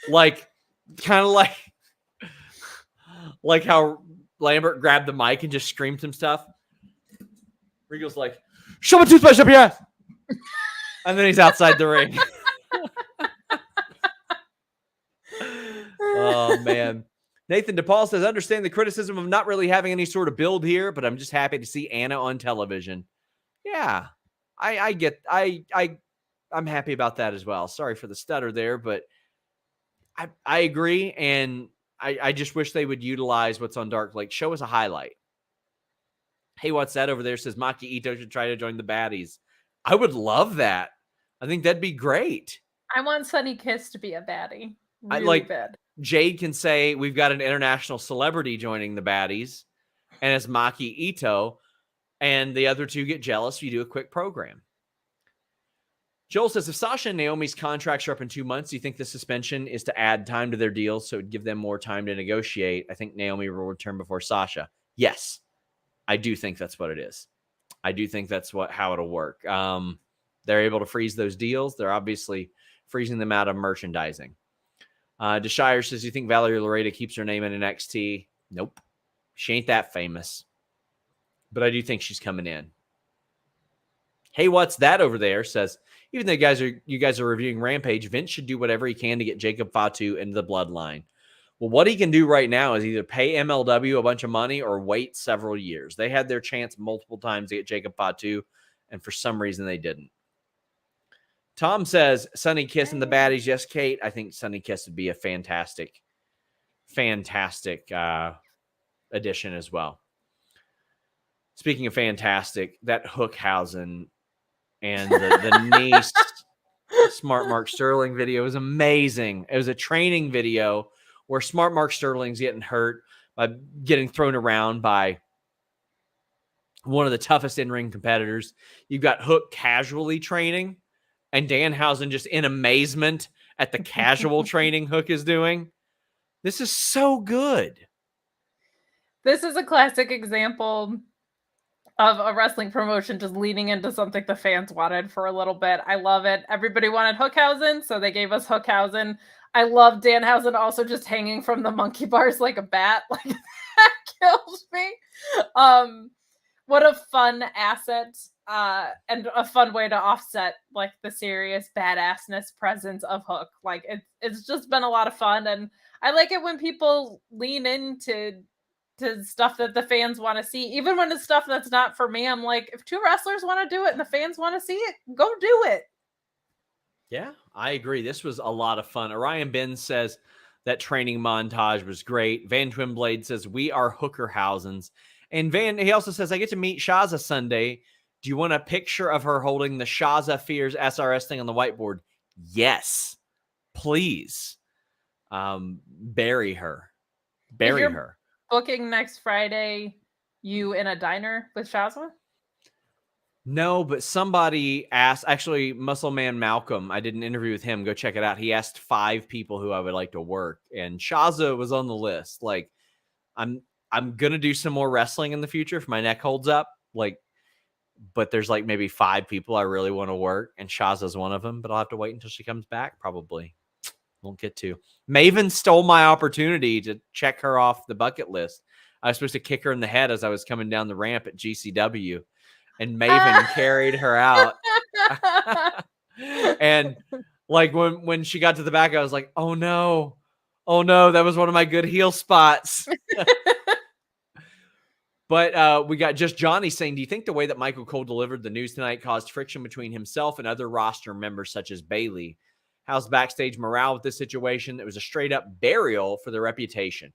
Like, kind of like how Lambert grabbed the mic and just screamed some stuff. Regal's like, shove a toothbrush up your ass. And then he's outside the ring. Oh, man. Nathan DePaul says, understand the criticism of not really having any sort of build here, but I'm just happy to see Anna on television. Yeah, I'm happy about that as well. Sorry for the stutter there, but I agree, and I just wish they would utilize what's on Dark. Like, show us a highlight. Hey, what's that over there? Says Maki Ito should try to join the baddies. I would love that. I think that'd be great. I want Sunny Kiss to be a baddie. Really bad. Jade can say we've got an international celebrity joining the baddies, and it's Maki Ito, and the other 2 get jealous. You do a quick program. Joel says, if Sasha and Naomi's contracts are up in 2 months, do you think the suspension is to add time to their deals so it would give them more time to negotiate? I think Naomi will return before Sasha. Yes, I do think that's what it is. I do think that's how it'll work. They're able to freeze those deals. They're obviously freezing them out of merchandising. Deshire says, do you think Valerie Loretta keeps her name in NXT? Nope. She ain't that famous. But I do think she's coming in. Hey, what's that over there? Says, even though you guys are reviewing Rampage, Vince should do whatever he can to get Jacob Fatu into the bloodline. Well, what he can do right now is either pay MLW a bunch of money or wait several years. They had their chance multiple times to get Jacob Fatu, and for some reason they didn't. Tom says, Sunny Kiss and the baddies. Yes, Kate. I think Sunny Kiss would be a fantastic addition as well. Speaking of fantastic, that HOOKHAUSEN and the niece Smart Mark Sterling video is amazing. It was a training video where Smart Mark Sterling's getting hurt by getting thrown around by one of the toughest in-ring competitors. You've got Hook casually training and Danhausen just in amazement at the casual training Hook is doing. This is so good. This is a classic example of a wrestling promotion just leaning into something the fans wanted for a little bit. I love it. Everybody wanted HOOKHAUSEN, so they gave us HOOKHAUSEN. I love Danhausen also just hanging from the monkey bars like a bat. Like, that kills me. What a fun asset and a fun way to offset like the serious badassness presence of Hook. Like, it's just been a lot of fun, and I like it when people lean into stuff that the fans want to see, even when it's stuff that's not for me. I'm like, if 2 wrestlers want to do it and the fans want to see it, go do it. Yeah, I agree. This was a lot of fun. Orion Ben says, That training montage was great. Van Twinblade says, we are HOOKHAUSENs. And he also says, I get to meet Shaza Sunday. Do you want a picture of her holding the Shaza Fears SRS thing on the whiteboard? Yes, please. Bury her. Bury her. Booking next Friday, you in a diner with Shaza? No, but somebody asked, actually, Muscle Man Malcolm, I did an interview with him. Go check it out. He asked 5 people who I would like to work, and Shaza was on the list. Like, I'm going to do some more wrestling in the future if my neck holds up. Like, but there's like maybe 5 people I really want to work, and Shaza's one of them, but I'll have to wait until she comes back, probably. Won't get to. Maven stole my opportunity to check her off the bucket list. I was supposed to kick her in the head as I was coming down the ramp at GCW, and Maven carried her out. And like when she got to the back, I was like, oh no, that was one of my good heel spots. But we got Just Johnny saying, do you think the way that Michael Cole delivered the news tonight caused friction between himself and other roster members such as Bayley? How's backstage morale with this situation? It was a straight up burial for their reputation.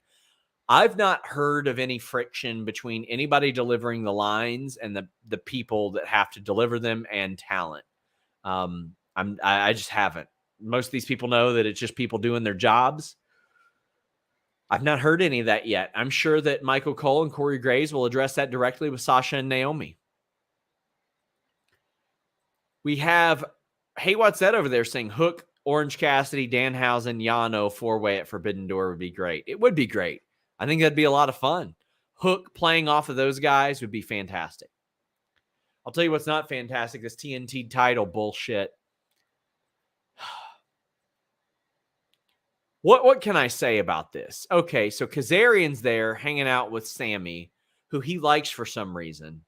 I've not heard of any friction between anybody delivering the lines and the people that have to deliver them and talent. I just haven't. Most of these people know that it's just people doing their jobs. I've not heard any of that yet. I'm sure that Michael Cole and Corey Graves will address that directly with Sasha and Naomi. We have Hey What's That over there saying Hook, Orange Cassidy, Danhausen, Yano, 4-way at Forbidden Door would be great. It would be great. I think that'd be a lot of fun. Hook playing off of those guys would be fantastic. I'll tell you what's not fantastic, this TNT title bullshit. What can I say about this? Okay, so Kazarian's there hanging out with Sami, who he likes for some reason.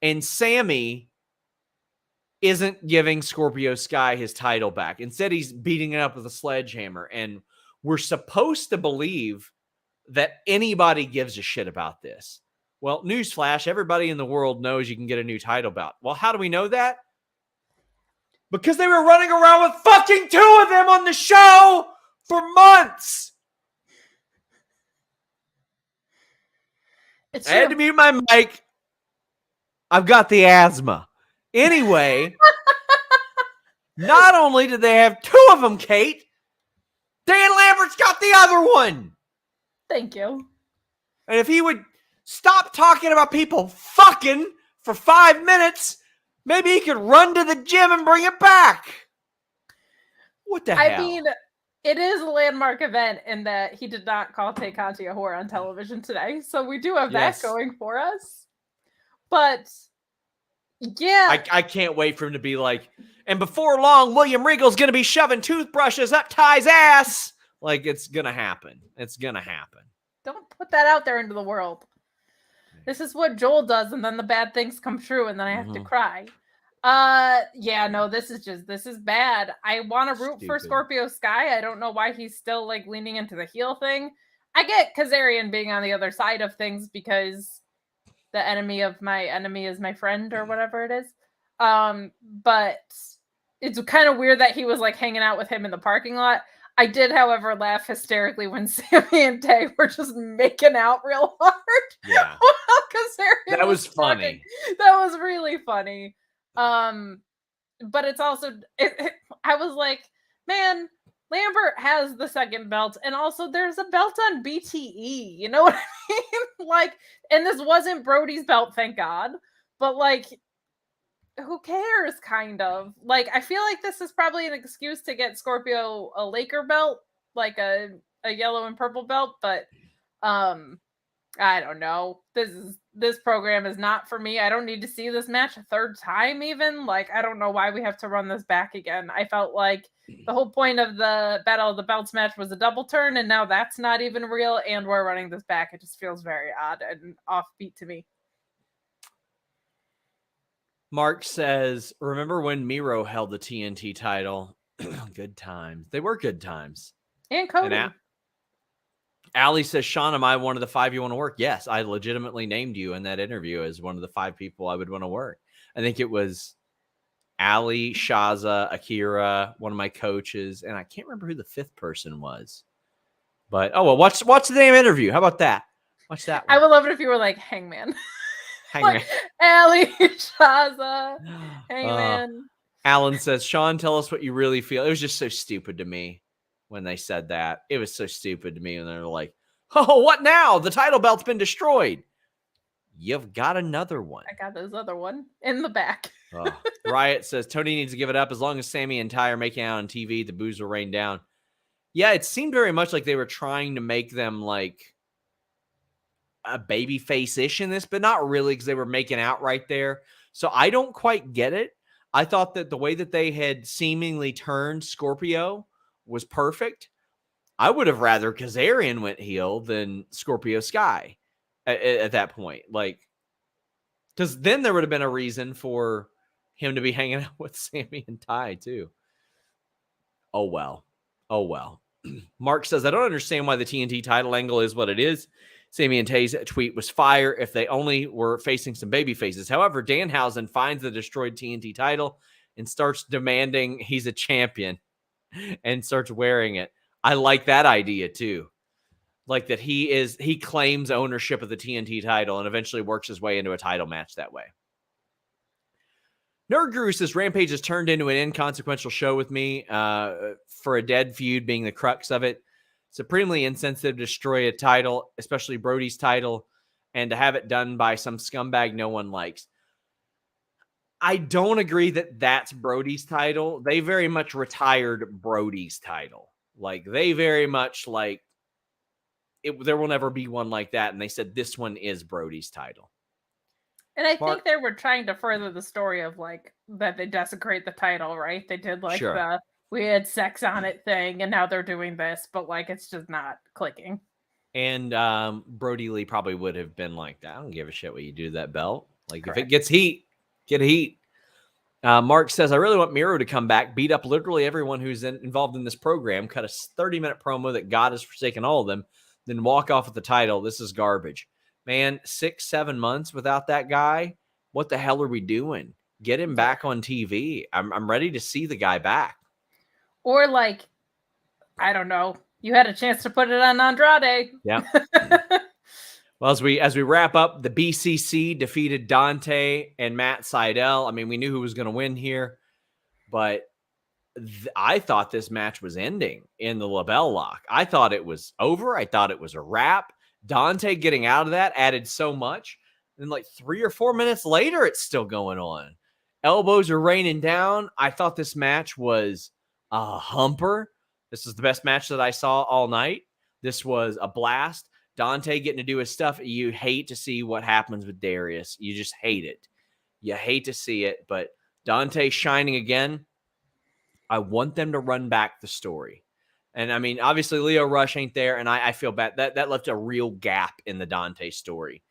And Sami isn't giving Scorpio Sky his title back. Instead, he's beating it up with a sledgehammer. And we're supposed to believe that anybody gives a shit about this. Well, newsflash, everybody in the world knows you can get a new title bout. Well, how do we know that? Because they were running around with fucking 2 of them on the show for months. I had to mute my mic. I've got the asthma. Anyway, not only did they have 2 of them, Kate, Dan Lambert's got the other one. Thank you. And if he would stop talking about people fucking for 5 minutes, maybe he could run to the gym and bring it back. What the hell? I mean, it is a landmark event in that he did not call Tay Conti a whore on television today. So we do have that going for us. But, yeah. I can't wait for him to be like, and before long, William Regal's going to be shoving toothbrushes up Ty's ass. Like, it's going to happen. It's going to happen. Don't put that out there into the world. This is what Joel does, and then the bad things come true, and then I have to cry. Yeah, no, this is bad. I want to root for Scorpio Sky. I don't know why he's still like leaning into the heel thing. I get Kazarian being on the other side of things because the enemy of my enemy is my friend or whatever it is. But it's kind of weird that he was like hanging out with him in the parking lot. I did, however, laugh hysterically when Sami and Tay were just making out real hard. Yeah. That was funny. That was really funny. But it's also, I was like, man, Lambert has the second belt, and also there's a belt on BTE. You know what I mean? Like, and this wasn't Brody's belt, thank God. But like, who cares, kind of? Like, I feel like this is probably an excuse to get Scorpio a Laker belt, like a yellow and purple belt, but I don't know. This program is not for me. I don't need to see this match a 3rd time even. Like, I don't know why we have to run this back again. I felt like the whole point of the Battle of the Belts match was a double turn, and now that's not even real, and we're running this back. It just feels very odd and offbeat to me. Mark says, remember when Miro held the TNT title? Good times. They were good times. And Cody. And Allie says, Shawn, am I one of the 5 you want to work? Yes, I legitimately named you in that interview as one of the 5 people I would want to work. I think it was Ali, Shaza, Akira, one of my coaches, and I can't remember who the fifth person was. But watch the damn interview. How about that? Watch that one. I would love it if you were like Hangman. Hangman. Like, Ali, Shaza, Hangman. Alan says, Shawn, tell us what you really feel. It was just so stupid to me when they said that. It was so stupid to me when they were like, oh, what now? The title belt's been destroyed. You've got another one. I got this other one in the back. Riot says, Tony needs to give it up. As long as Sami and Ty are making out on TV, the boos will rain down. Yeah, it seemed very much like they were trying to make them like a baby face-ish in this, but not really, because they were making out right there. So I don't quite get it. I thought that the way that they had seemingly turned Scorpio was perfect. I would have rather Kazarian went heel than Scorpio Sky at that point. Like, because then there would have been a reason for him to be hanging out with Sami and Ty too. Oh, well. Mark says, I don't understand why the TNT title angle is what it is. Sami and Tay's tweet was fire if they only were facing some baby faces. However, Danhausen finds the destroyed TNT title and starts demanding he's a champion and starts wearing it. I like that idea too. Like that he claims ownership of the TNT title and eventually works his way into a title match that way. Nerd Guru says Rampage has turned into an inconsequential show with me for a dead feud being the crux of it. Supremely insensitive to destroy a title, especially Brody's title, and to have it done by some scumbag no one likes. I don't agree that that's Brody's title. They very much retired Brody's title. Like, they very much like it. There will never be one like that. And they said this one is Brody's title. And I think they were trying to further the story of like that they desecrate the title, right? They did like the we had sex on it thing, and now they're doing this, but like it's just not clicking. And Brody Lee probably would have been like, I don't give a shit what you do to that belt. Like, correct. If it gets heat, get heat. Mark says, I really want Miro to come back, beat up literally everyone who's involved in this program, cut a 30-minute promo that God has forsaken all of them, then walk off with the title. This is garbage. Man, 6-7 months without that guy. What the hell are we doing? Get him back on TV. I'm ready to see the guy back. Or like, I don't know. You had a chance to put it on Andrade. Yeah. Well, as we wrap up, the BCC defeated Dante and Matt Sydal. I mean, we knew who was going to win here, but I thought this match was ending in the LaBelle lock. I thought it was over. I thought it was a wrap. Dante getting out of that added so much. And like 3 or 4 minutes later, it's still going on. Elbows are raining down. I thought this match was a humper. This is the best match that I saw all night. This was a blast. Dante getting to do his stuff. You hate to see what happens with Darius. You just hate it. You hate to see it. But Dante shining again. I want them to run back the story. And I mean, obviously Leo Rush ain't there, and I feel bad. That left a real gap in the Dante story.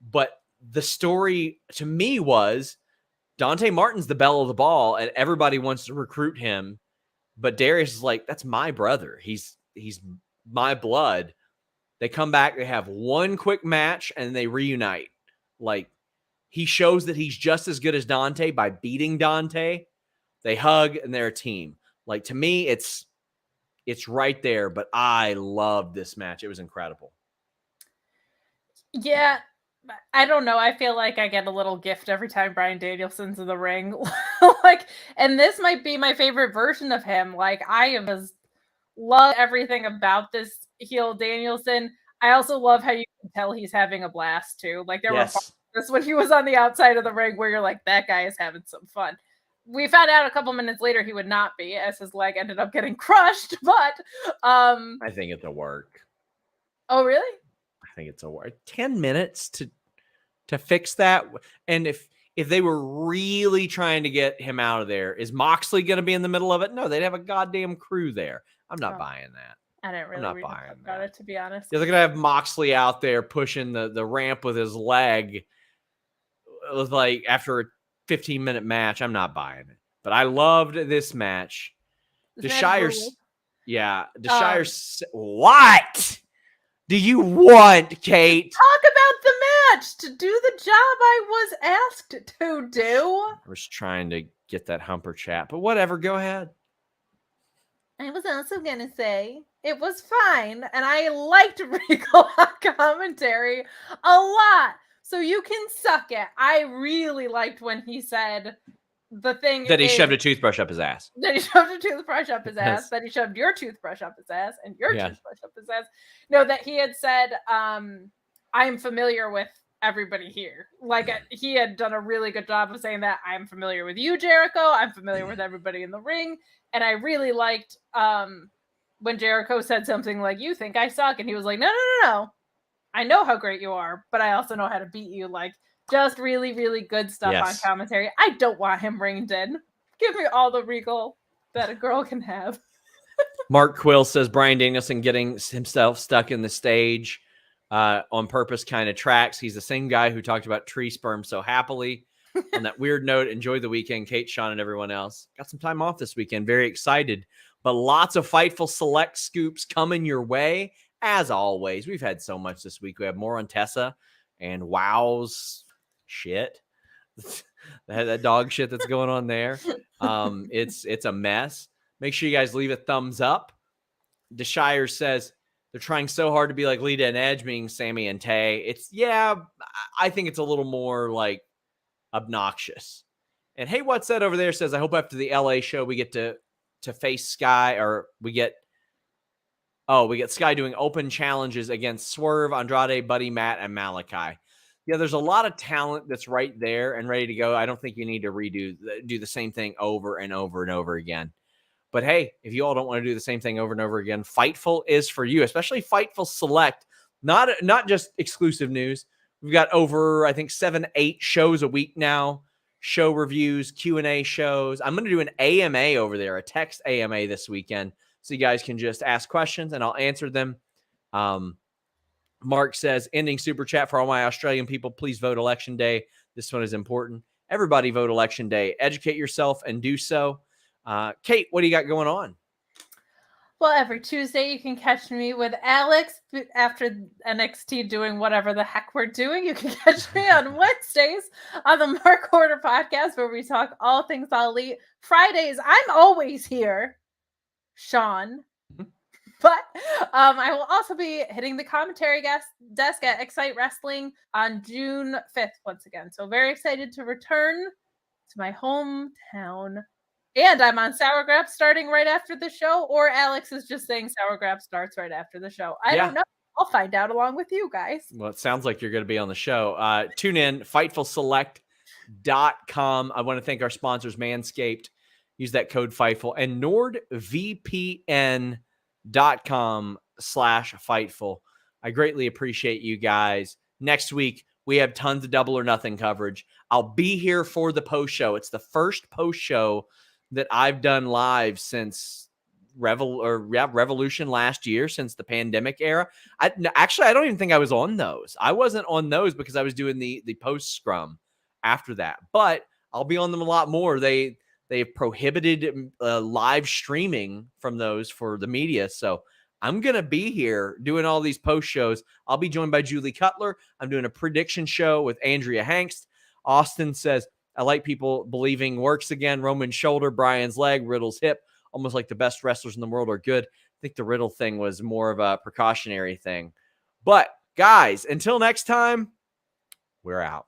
But the story to me was Dante Martin's the belle of the ball, and everybody wants to recruit him. But Darius is like, that's my brother. He's my blood. They come back, they have one quick match, and they reunite. Like, he shows that he's just as good as Dante by beating Dante. They hug, and they're a team. Like, to me, it's right there, but I loved this match. It was incredible. Yeah, I don't know. I feel like I get a little gift every time Bryan Danielson's in the ring. Like, and this might be my favorite version of him. Like, I love everything about this heel Danielson. I also love how you can tell he's having a blast too. Like, there were parts of this when he was on the outside of the ring where you're like, that guy is having some fun. We found out a couple minutes later he would not be, as his leg ended up getting crushed. But I think it's a work. Oh, really? I think it's a work. 10 minutes to fix that. And if they were really trying to get him out of there, is Moxley going to be in the middle of it? No, they'd have a goddamn crew there. I'm not buying that. I didn't really read about it, to be honest. They're going to have Moxley out there pushing the ramp with his leg. It was like after a 15-minute match. I'm not buying it. But I loved this match. Deshire's what? do you want, Kate? Talk about the match to do the job I was asked to do. I was trying to get that humper chat, but whatever. Go ahead. I was also going to say it was fine, and I liked Regal on commentary a lot. So you can suck it. I really liked when he said the thing that he shoved a toothbrush up his ass. That he shoved a toothbrush up his ass. That he shoved your toothbrush up his ass and your toothbrush up his ass. No, that he had said, I'm familiar with everybody here. Like he had done a really good job of saying that. I'm familiar with you, Jericho. I'm familiar with everybody in the ring. And I really liked when Jericho said something like, you think I suck? And he was like, no. I know how great you are, but I also know how to beat you. Like, just really, really good stuff on commentary. I don't want him ringed in. Give me all the Regal that a girl can have. Mark Quill says Bryan Danielson getting himself stuck in the stage on purpose kind of tracks. He's the same guy who talked about tree sperm so happily. On that weird note, enjoy the weekend, Kate, Shawn, and everyone else. Got some time off this weekend. Very excited. But lots of Fightful Select scoops coming your way. As always, we've had so much this week. We have more on Tessa and Wow's shit. that dog shit that's going on there. It's a mess. Make sure you guys leave a thumbs up. DeShire says they're trying so hard to be like Lita and Edge, being Sami and Tay. I think it's a little more like obnoxious. And hey, what's that over there says, I hope after the LA show we get to face Sky, or we get Sky doing open challenges against Swerve, Andrade, Buddy, Matt, and Malachi. Yeah, there's a lot of talent that's right there and ready to go. I don't think you need to do the same thing over and over and over again. But hey, if you all don't want to do the same thing over and over again, Fightful is for you, especially Fightful Select. Not just exclusive news. We've got over, I think, 7-8 shows a week now. Show reviews, Q&A shows. I'm going to do an AMA over there, a text AMA this weekend. So you guys can just ask questions and I'll answer them. Mark says, ending super chat for all my Australian people. Please vote election day. This one is important. Everybody vote election day. Educate yourself and do so. Kate, what do you got going on? Well, every Tuesday you can catch me with Alex after NXT doing whatever the heck we're doing. You can catch me on Wednesdays on the Mark Order podcast where we talk all things Elite. Fridays, I'm always here, Shawn. But I will also be hitting the commentary desk at Excite Wrestling on June 5th once again. So very excited to return to my hometown. And I'm on Sour Grap starting right after the show, or Alex is just saying Sour Grap starts right after the show. I don't know. I'll find out along with you guys. Well, it sounds like you're going to be on the show. Tune in, FightfulSelect.com. I want to thank our sponsors, Manscaped. Use that code Fightful. And NordVPN.com/Fightful. I greatly appreciate you guys. Next week, we have tons of Double or Nothing coverage. I'll be here for the post show. It's the first post show that I've done live since Revolution last year, since the pandemic era. I don't even think I was on those. I wasn't on those because I was doing the post scrum after that. But I'll be on them a lot more. They've prohibited live streaming from those for the media. So I'm going to be here doing all these post shows. I'll be joined by Julie Cutler. I'm doing a prediction show with Andrea Hangst. Austin says, I like people believing works again. Roman's shoulder, Brian's leg, Riddle's hip. Almost like the best wrestlers in the world are good. I think the Riddle thing was more of a precautionary thing. But guys, until next time, we're out.